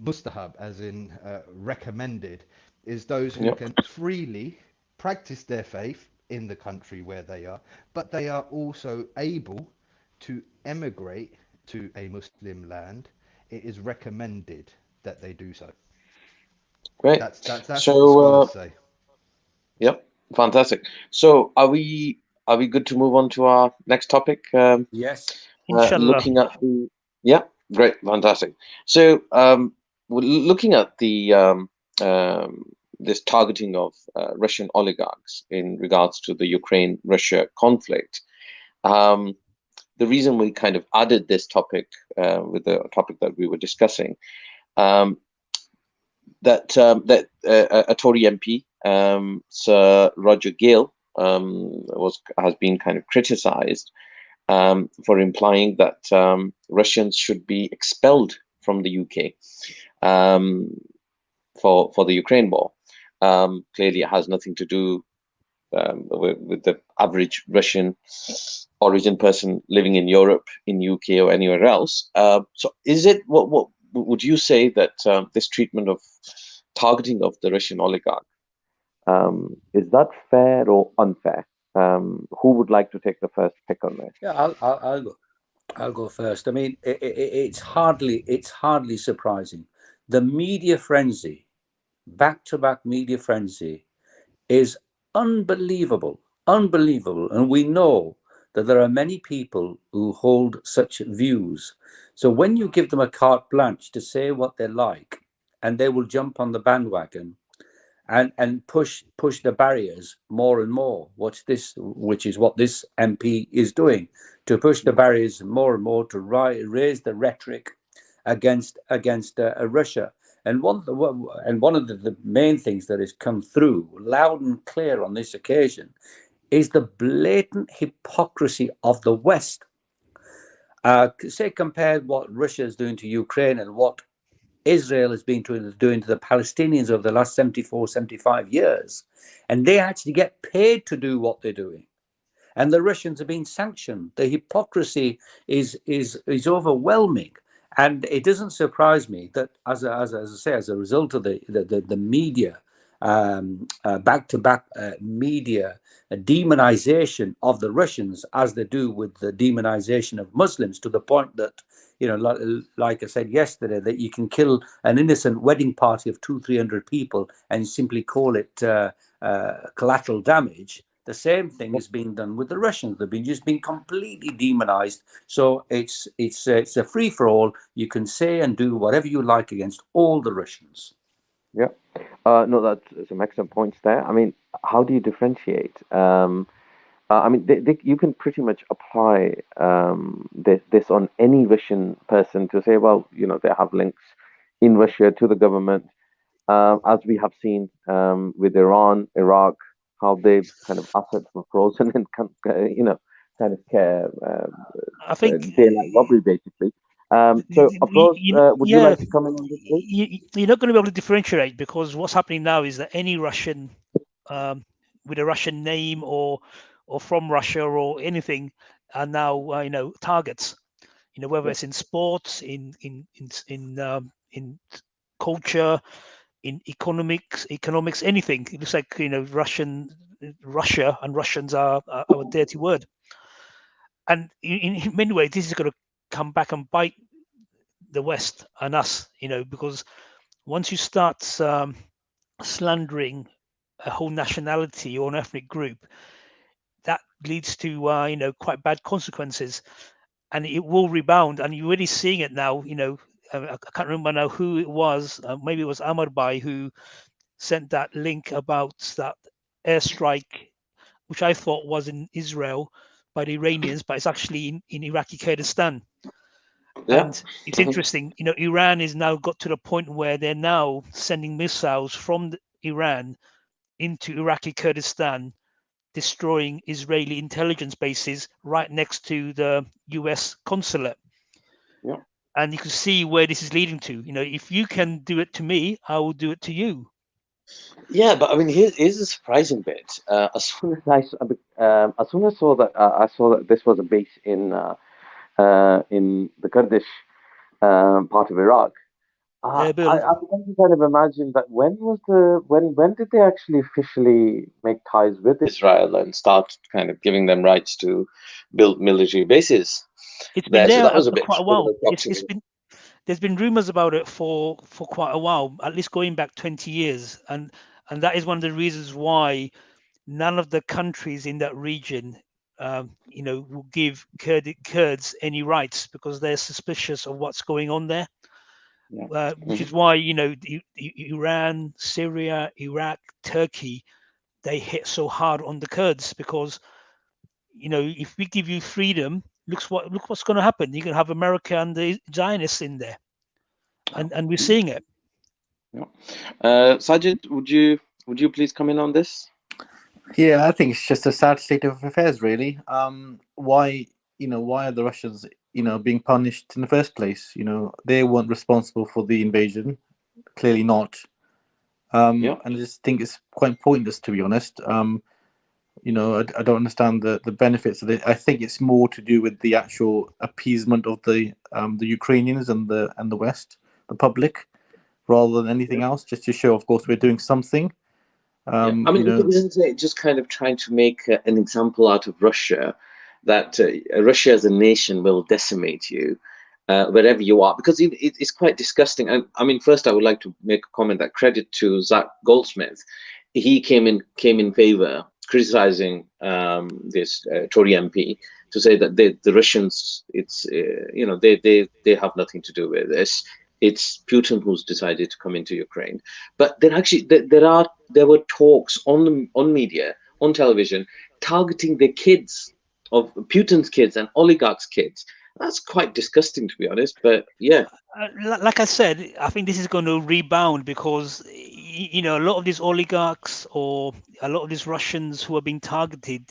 mustahab, as in recommended, is those who can freely practice their faith in the country where they are, but they are also able to emigrate to a Muslim land. It is recommended that they do so. Great. That's So, what the scholars say. Yep, fantastic. So are we good to move on to our next topic? Yes. Inshallah. Looking at the great, fantastic. So we're looking at the this targeting of Russian oligarchs in regards to the Ukraine-Russia conflict. the reason we kind of added this topic with the topic that we were discussing, that a Tory MP, Sir Roger Gale, has been kind of criticised for implying that Russians should be expelled from the UK for the Ukraine war. Clearly, it has nothing to do with the average Russian origin person living in Europe, in UK, or anywhere else. So, is it what would you say that this treatment of targeting of the Russian oligarch, is that fair or unfair? Who would like to take the first pick on this? Yeah, I'll go. I'll go first. I mean, it's hardly surprising. The media frenzy, back-to-back media frenzy, is unbelievable, unbelievable. And we know that there are many people who hold such views. So when you give them a carte blanche to say what they like, and they will jump on the bandwagon and push the barriers more and more. Which is what this MP is doing, to push the barriers more and more, to raise the rhetoric against Russia. And one of the main things that has come through loud and clear on this occasion is the blatant hypocrisy of the West. Say, compared what Russia is doing to Ukraine and what Israel has been doing to the Palestinians over the last 74, 75 years. And they actually get paid to do what they're doing. And the Russians are being sanctioned. The hypocrisy is overwhelming. And it doesn't surprise me that, as I say, as a result of the media, back-to-back media demonization of the Russians, as they do with the demonization of Muslims, to the point that, like I said yesterday, that you can kill an innocent wedding party of 200-300 people and simply call it collateral damage. The same thing is being done with the Russians. They've been completely demonized. So it's a free for all. You can say and do whatever you like against all the Russians. Yeah, no, that's some excellent points there. I mean, how do you differentiate? I mean, you can pretty much apply this on any Russian person to say, well, they have links in Russia to the government, as we have seen with Iran, Iraq, how they've kind of assets were frozen and kind of I think daylight robbery basically. So, of course, would you like to comment on this, please? You're not going to be able to differentiate, because what's happening now is that any Russian with a Russian name or from Russia or anything are now targets. Whether it's in sports, in culture, in economics, anything. It looks like Russia and Russians are a dirty word. And in many ways, this is going to come back and bite the West and us, because once you start slandering a whole nationality or an ethnic group, that leads to quite bad consequences, and it will rebound. And you're already seeing it now. I can't remember now who it was. Maybe it was Amarbhai who sent that link about that airstrike, which I thought was in Israel by the Iranians, but it's actually in Iraqi Kurdistan. Yeah. And it's interesting, Iran is now got to the point where they're now sending missiles from Iran into Iraqi Kurdistan, destroying Israeli intelligence bases right next to the US consulate. Yeah. And you can see where this is leading to. If you can do it to me, I will do it to you. Yeah, but I mean, here's the surprising bit. As soon as I saw that this was a base in the Kurdish part of Iraq, I began to kind of imagine that when did they actually officially make ties with Israel and start kind of giving them rights to build military bases? It's been there so that was a for bit quite a while. There's been rumors about it for quite a while, at least going back 20 years, and that is one of the reasons why none of the countries in that region will give Kurds any rights, because they're suspicious of what's going on there. Yeah. Which is why Iran, Syria, Iraq, Turkey, they hit so hard on the Kurds, because if we give you freedom look what's going to happen. You can have America and the Zionists in there, and we're seeing it. Yeah. Sajid, would you please come in on this? Yeah, I think it's just a sad state of affairs, really. Why are the Russians, being punished in the first place? They weren't responsible for the invasion, clearly not. Yeah. And I just think it's quite pointless, to be honest. I don't understand the benefits of it. I think it's more to do with the actual appeasement of the Ukrainians and the West, the public, rather than anything else, just to show, of course, we're doing something. I mean, isn't it just kind of trying to make an example out of Russia, that Russia as a nation will decimate you wherever you are, because it's quite disgusting. And I mean, first I would like to make a comment that credit to Zach Goldsmith. He came in favor, criticizing this Tory MP, to say that the Russians, it's they have nothing to do with this. It's Putin who's decided to come into Ukraine. But there were talks on media, on television, targeting the kids of Putin's kids and oligarchs' kids. That's quite disgusting, to be honest. But yeah, Like I said, I think this is going to rebound because a lot of these oligarchs or a lot of these Russians who are being targeted,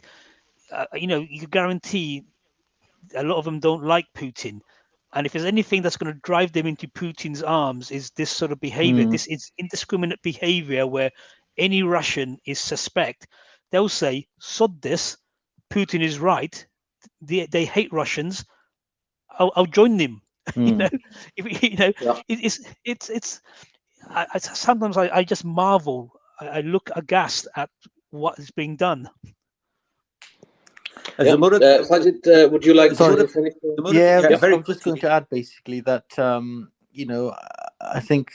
you can guarantee a lot of them don't like Putin. And if there's anything that's going to drive them into Putin's arms, is this sort of behavior. This is indiscriminate behavior where any Russian is suspect. They'll say, sod this, Putin is right. They hate Russians. I'll join them. Yeah. It's sometimes I just marvel. I look aghast at what is being done. Sajid, would you like to finish? Yeah, I was just going to add basically that I think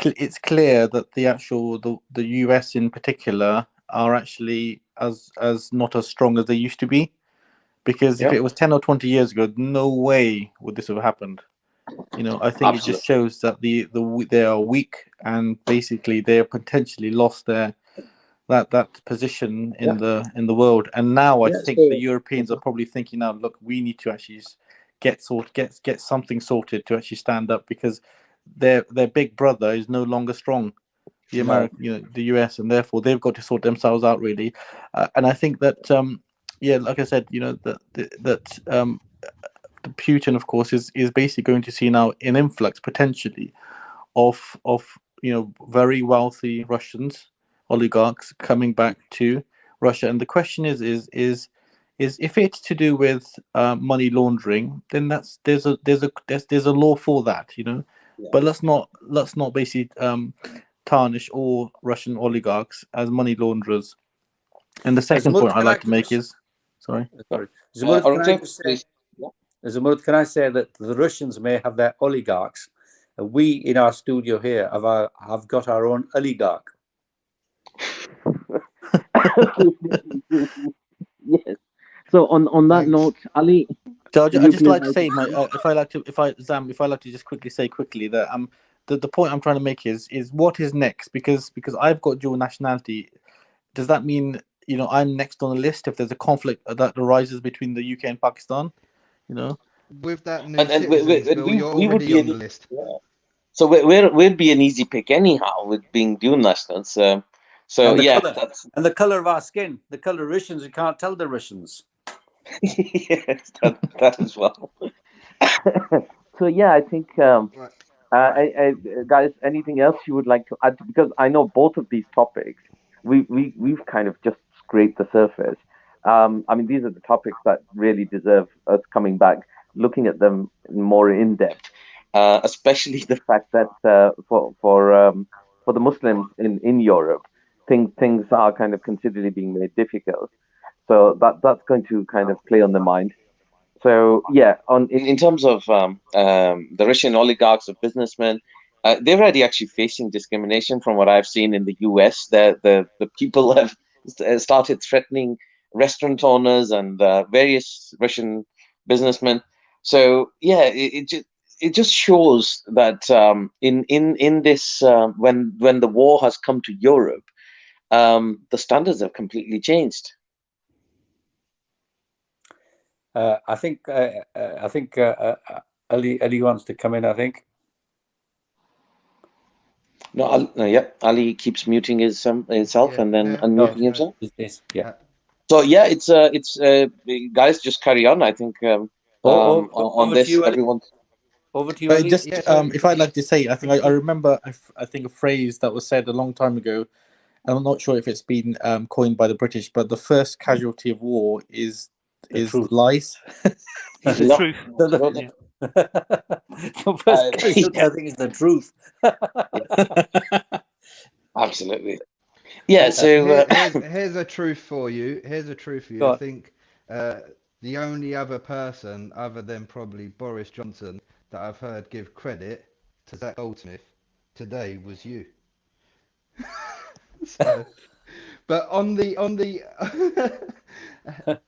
it's clear that the US in particular are actually as not as strong as they used to be, because if it was 10 or 20 years ago, no way would this have happened. I think it just shows that they are weak, and basically they have potentially lost their that position in the world. And now I think the Europeans are probably thinking, now look, we need to actually get something sorted to actually stand up, because their big brother is no longer strong, the American, the US, and therefore they've got to sort themselves out, really. And I think that like I said, that Putin, of course, is basically going to see now an influx potentially of very wealthy Russians, oligarchs, coming back to Russia. And the question is if it's to do with money laundering, then there's a law for that, But let's not basically tarnish all Russian oligarchs as money launderers. And the second point I'd like to make is, sorry. Zamurud, can I say that the Russians may have their oligarchs, and we in our studio here have got our own oligarch. Yes. So on that note, Ali, so I just like to say, if I like to just quickly say that the point I'm trying to make is what is next, because I've got dual nationality. Does that mean I'm next on the list if there's a conflict that arises between the UK and Pakistan? With that new citizens bill, you're already on the list. Yeah. So we'll be an easy pick anyhow with being dual nationals. And the color of our skin, the color of Russians, you can't tell the Russians. Yes, that as well. So yeah, I think guys, anything else you would like to add? Because I know both of these topics, we've kind of just scraped the surface. I mean, these are the topics that really deserve us coming back, looking at them more in depth, especially the fact that for the Muslims in Europe, things are kind of considerably being made difficult. So that's going to kind of play on the mind. So yeah, in terms of the Russian oligarchs or businessmen, they're already actually facing discrimination from what I've seen in the US. The people have started threatening restaurant owners and various Russian businessmen. So yeah, it just shows that in this when the war has come to Europe, the standards have completely changed. I think Ali wants to come in. I think. No, Ali keeps muting himself Yeah, and then yeah, No, unmuting himself. yeah. So yeah, it's guys, just carry on. I think on Over to this, you, Ali. everyone's. Over to you, Ali. Just yeah. So if I'd like to say, I remember I think a phrase that was said a long time ago, and I'm not sure if it's been coined by the British, but the first casualty of war is The truth. lies. Is the Yeah, truth. absolutely. Yeah. The first casualty, I think, is the truth. Absolutely. Yeah. So here's a truth for you. Here's a truth for you. Go I on. think the only other person, other than probably Boris Johnson, that I've heard give credit to Zach Goldsmith today was you. So, but on the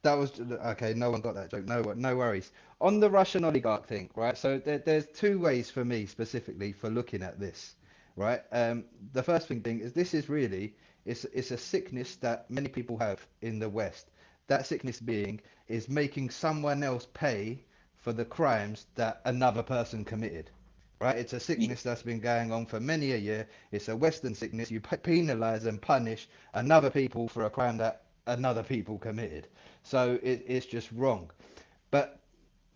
that was okay. No one got that joke. No worries. On the Russian oligarch thing, right? So there's two ways for me specifically for looking at this, right? The first thing is this is really it's a sickness that many people have in the West. That sickness being is making someone else pay for the crimes that another person committed. Right? It's a sickness that's been going on for many a year. It's a Western sickness. You penalize and punish another people for a crime that another people committed. So it's just wrong. But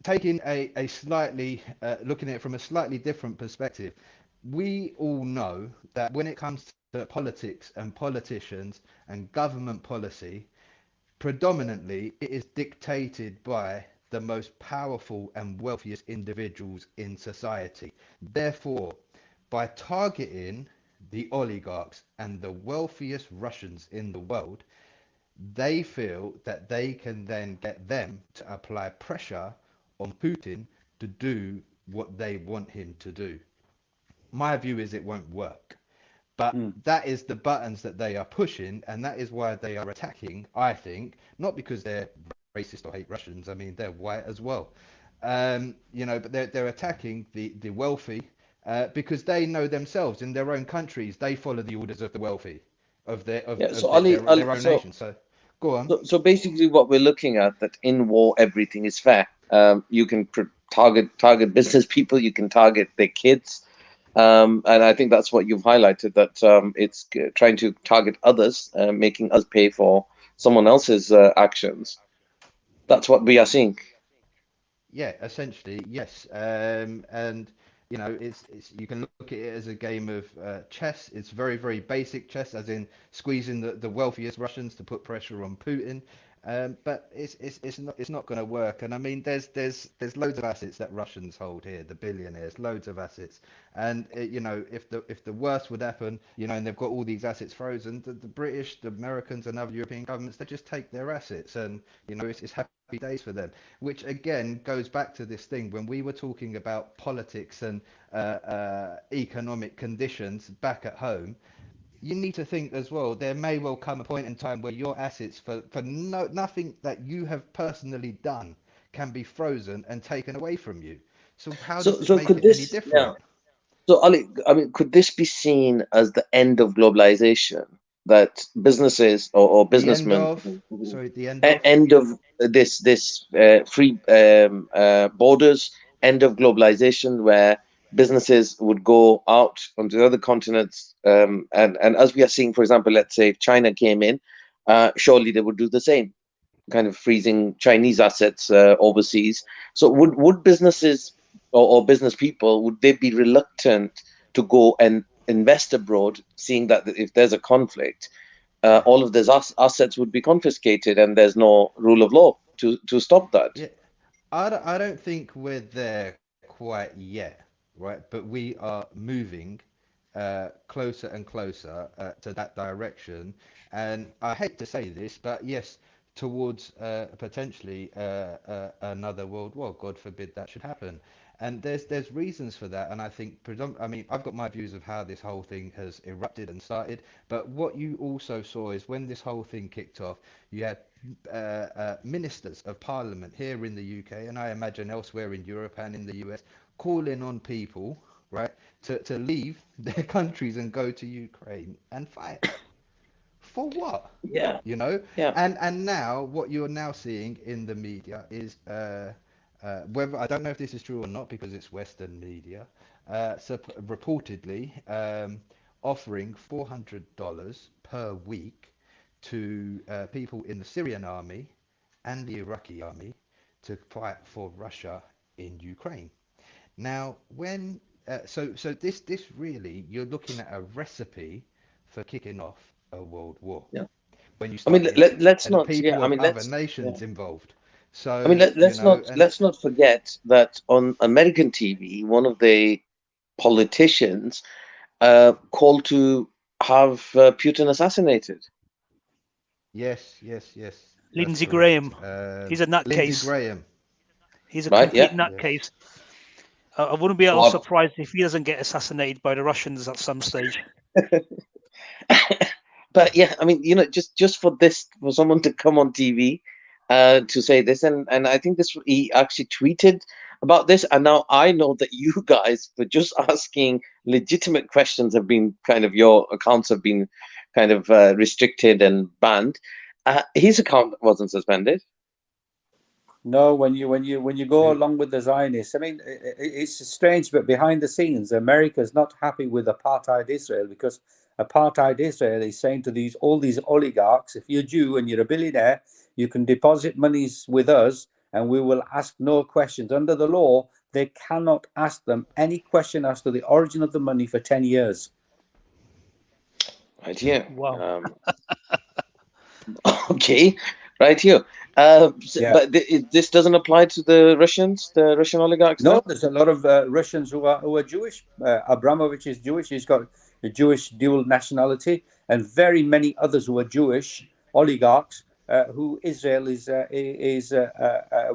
taking a slightly, looking at it from a slightly different perspective, we all know that when it comes to politics and politicians and government policy, predominantly it is dictated by the most powerful and wealthiest individuals in society. Therefore, by targeting the oligarchs and the wealthiest Russians in the world, they feel that they can then get them to apply pressure on Putin to do what they want him to do. My view is it won't work. But Hmm. that is the buttons that they are pushing, and that is why they are attacking, I think, not because they're racist or hate Russians. I mean, they're white as well. But they're attacking the wealthy because they know themselves in their own countries, they follow the orders of the wealthy, yeah. of So Ali, their own nation. So go on. so basically, what we're looking at that in war, everything is fair. You can target business people. You can target their kids. And I think that's what you've highlighted, that it's trying to target others, making us pay for someone else's actions. That's what we are seeing. Yeah, essentially, yes. And it's you can look at it as a game of chess. It's very, very basic chess, as in squeezing the wealthiest Russians to put pressure on Putin. But it's not going to work. And I mean, there's loads of assets that Russians hold here, the billionaires, loads of assets. And if the worst would happen, and they've got all these assets frozen, the British, the Americans, and other European governments, they just take their assets, and it's happy days for them. Which again goes back to this thing when we were talking about politics and economic conditions back at home. You need to think as well. There may well come a point in time where your assets, for nothing that you have personally done, can be frozen and taken away from you. So how does it So make could it any this, yeah. different? So Ali, I mean, could this be seen as the end of globalization? That businesses or The end businessmen, of, sorry, the end of. end of this free borders, end of globalization, where businesses would go out onto the other continents, and as we are seeing, for example, let's say if China came in, surely they would do the same, kind of freezing Chinese assets overseas. So would businesses or business people, would they be reluctant to go and invest abroad, seeing that if there's a conflict, all of those assets would be confiscated, and there's no rule of law to stop that? Yeah, I don't think we're there quite yet, right? But we are moving closer and closer to that direction. And I hate to say this, but yes, towards potentially another world war. God forbid that should happen. And there's reasons for that. And I think, I mean, I've got my views of how this whole thing has erupted and started. But what you also saw is when this whole thing kicked off, you had ministers of parliament here in the UK, and I imagine elsewhere in Europe and in the US, calling on people, right, to leave their countries and go to Ukraine and fight For what? Yeah, You know? yeah. And now what you're now seeing in the media is whether, I don't know if this is true or not because it's Western media, reportedly offering $400 per week to people in the Syrian army and the Iraqi army to fight for Russia in Ukraine. Now, when so this really, you're looking at a recipe for kicking off a world war Yeah. when you I mean, start getting let's not. Yeah. people I of mean, other let's. Yeah. nations involved. I mean, So, you know, and let's not forget that on American TV, one of the politicians called to have Putin assassinated. yes, that's Lindsey correct. Graham, he's a Lindsey nutcase. Graham, He's a Right? complete Yeah. yes. nutcase. I wouldn't be at all Well, surprised if he doesn't get assassinated by the Russians at some stage. but yeah, I mean, just for this, for someone to come on TV to say this, and I think this he actually tweeted about this, and now I know that you guys, for just asking legitimate questions, have been kind of your accounts have been kind of restricted and banned. His account wasn't suspended. No, when you go along with the Zionists, I mean, it's strange, but behind the scenes, America's not happy with apartheid Israel because apartheid Israel is saying to all these oligarchs, if you're Jew and you're a billionaire, you can deposit monies with us, and we will ask no questions. Under the law, they cannot ask them any question as to the origin of the money for 10 years. Right here. Wow. Okay, right here. Yeah. But this doesn't apply to the Russians, the Russian oligarchs, No, then? there's a lot of Russians who are Jewish. Abramovich is Jewish. He's got a Jewish dual nationality, and very many others who are Jewish oligarchs who Israel is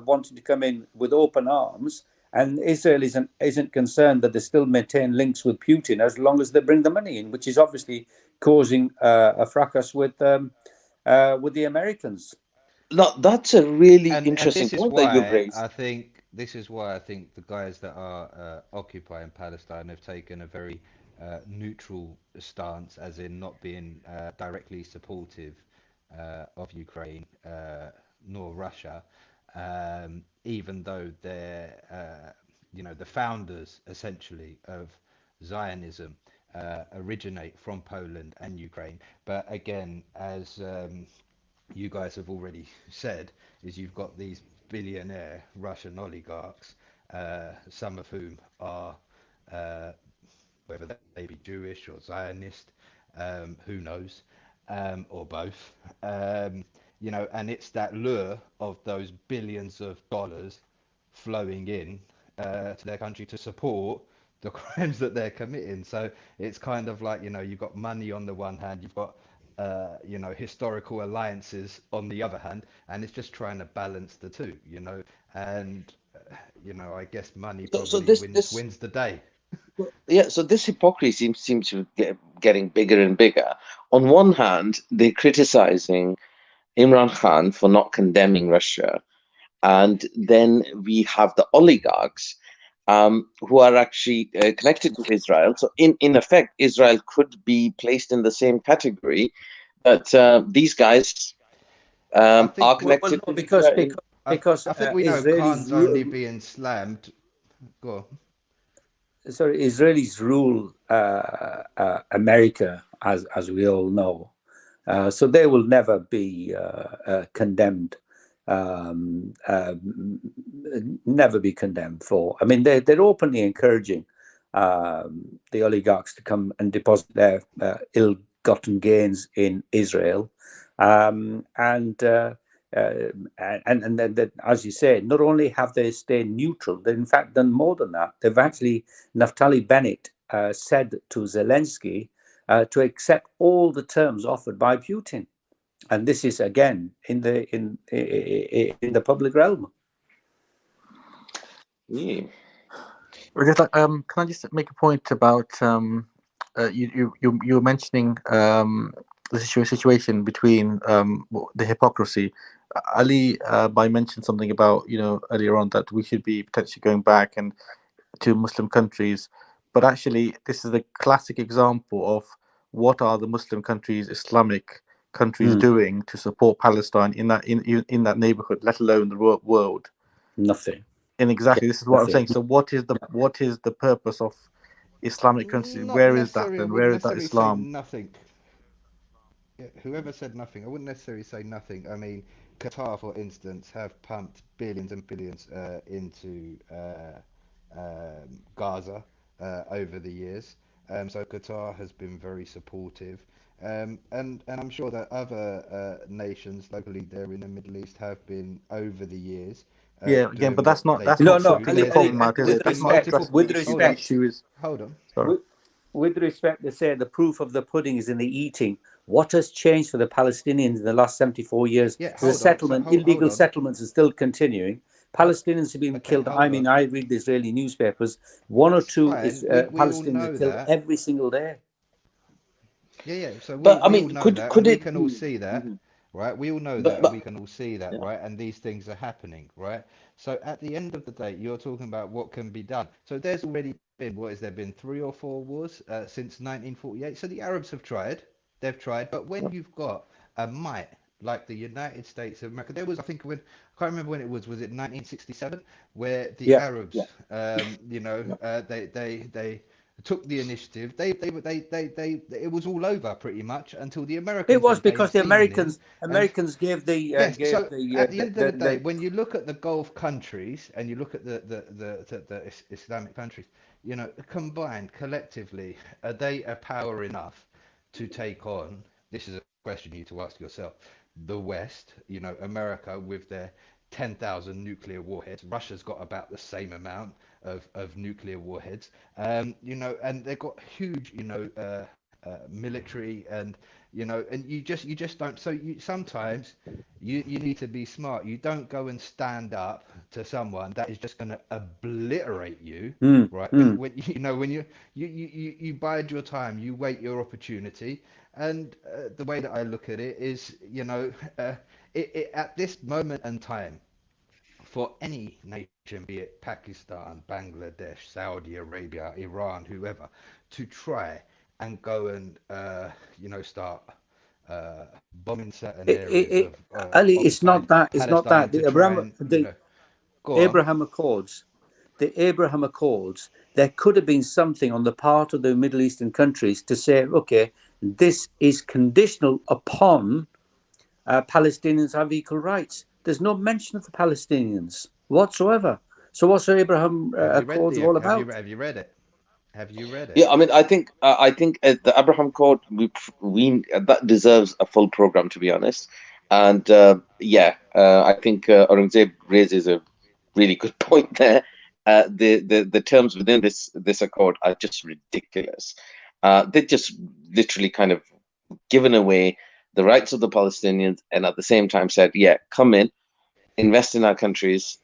wanting to come in with open arms. And Israel isn't concerned that they still maintain links with Putin as long as they bring the money in, which is obviously causing a fracas with the Americans. No, that's a really And interesting point that you've raised. this is why I think the guys that are occupying Palestine have taken a very neutral stance, as in not being directly supportive of Ukraine nor Russia, even though they're the founders essentially of Zionism originate from Poland and Ukraine. But again, as you guys have already said, is you've got these billionaire Russian oligarchs, some of whom are, whether they be Jewish or Zionist, who knows, or both. And it's that lure of those billions of dollars flowing in to their country to support the crimes that they're committing. So it's kind of like, you've got money on the one hand, you've got historical alliances on the other hand, and it's just trying to balance the two, and I guess money So probably wins the day. yeah, so this hypocrisy seems to be getting bigger and bigger. On one hand, they're criticizing Imran Khan for not condemning Russia, and then we have the oligarchs who are actually connected to Israel. So in effect, Israel could be placed in the same category, but these guys I are think Well, connected no, to Israel. because I think we know Israelis Khan's only being slammed. Go on. Israelis rule America, as we all know, so they will never be condemned. Never be condemned for. I mean, they're openly encouraging the oligarchs to come and deposit their ill-gotten gains in Israel, and then, as you say, not only have they stayed neutral, they've in fact done more than that. They've actually, Naftali Bennett said to Zelensky to accept all the terms offered by Putin, and this is again in the public realm. Yeah. Can I just make a point about you were mentioning the situation between the hypocrisy. Ali by mentioned something about earlier on that we should be potentially going back and to Muslim countries, but actually this is a classic example of what are the Muslim countries Islamic countries doing to support Palestine in that neighborhood, let alone the world? Nothing. And exactly, this is what I'm Nothing. saying. So what is the purpose of Islamic countries? Not Where is that necessarily. I then? wouldn't Where is that necessarily say Islam? nothing. Yeah, whoever said nothing, I wouldn't necessarily say nothing. I mean, Qatar, for instance, have pumped billions and billions into Gaza over the years. So Qatar has been very supportive. And I'm sure that other nations locally there in the Middle East have been over the years Yeah, again, doing but what they No, could no, do. fixing the Ali, problem out, is with it? That's not respect, addressing with the issue. Hold The on. respect, issue is Hold on. sorry. with respect, they say the proof of the pudding is in the eating. What has changed for the Palestinians in the last 74 years? Yeah, The hold on. So settlement, hold illegal on. settlements are still continuing. Palestinians have been Okay, killed. hold I mean, on. I read the Israeli newspapers. One or That's two fine. We all Palestinians are know killed that. every single day. Yeah. So But I we all mean, know that, could and we it? can all see that, Mhm. right? We all know that, and But we can all see that, yeah. right? And these things are happening, right? So at the end of the day, you're talking about what can be done. So there's already been, what has there been, 3 or 4 wars since 1948? So the Arabs have tried. They've tried. But when you've got a might like the United States of America, there was, I think, when I can't remember when it was. Was it 1967, where the Yeah. Arabs, they took the initiative. It was all over pretty much until the It Americans was then came because the steaming in. And Americans gave the yes, so at the end of the day, when you look at the Gulf countries and you look at the Islamic countries, combined collectively, are they a power enough to take on? This is a question you need to ask yourself. The West, America with their 10,000 nuclear warheads. Russia's got about the same amount of nuclear warheads. And they've got huge, military, and and you just don't. So sometimes you need to be smart. You don't go and stand up to someone that is just going to obliterate you, right? When you bide your time, you wait your opportunity. And the way that I look at it is, at this moment in time, for any nation, be it Pakistan, Bangladesh, Saudi Arabia, Iran, whoever, to try and go and start bombing certain areas of Ali, it's occupied not that. It's not Palestine that. to try and go on. Abraham Accords. The Abraham Accords. There could have been something on the part of the Middle Eastern countries to say, okay, this is conditional upon Palestinians have equal rights. There's no mention of the Palestinians whatsoever. So what's the Abraham Accords all about? Have you read it? Have you read Yeah, it? I mean, I think the Abraham Accord we that deserves a full program, to be honest. And I think Aurangzeb raises a really good point there. The terms within this accord are just ridiculous. They just literally kind of given away the rights of the Palestinians, and at the same time said, "Yeah, come in, invest in our countries,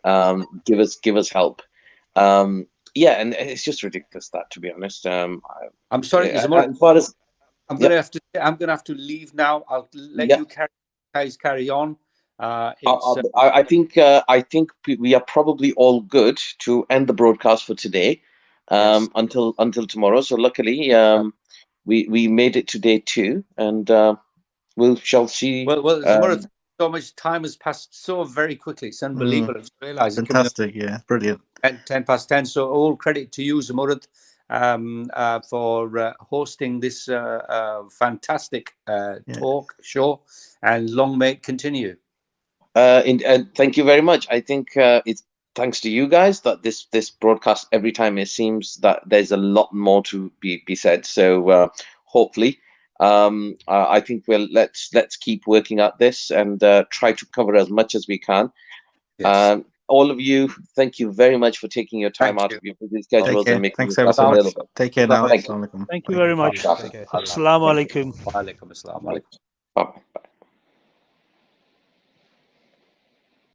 give us help." And it's just ridiculous, that, to be honest. I'm sorry, As far as I'm gonna have to leave now. I'll let you guys carry on. I think we are probably all good to end the broadcast for today, Yes. until tomorrow. So luckily, we made it to day 2, and we shall see. Well, so much time has passed so very quickly. It's unbelievable. I just realised it's coming up Fantastic, yeah, brilliant. 10 past 10. So all credit to you, Zamurad, for hosting this fantastic talk show, and long may it continue. And thank you very much. I think it's thanks to you guys that this broadcast, every time it seems that there's a lot more to be said. So hopefully, I think let's keep working at this and try to cover as much as we can. Yes. All of you, thank you very much for taking your time out of your busy schedules and making Thanks yourself so much. available. Take care now. Thank you. Thank you very much. Take care. Assalamu alaikum. Wa alaikum assalam. Bye.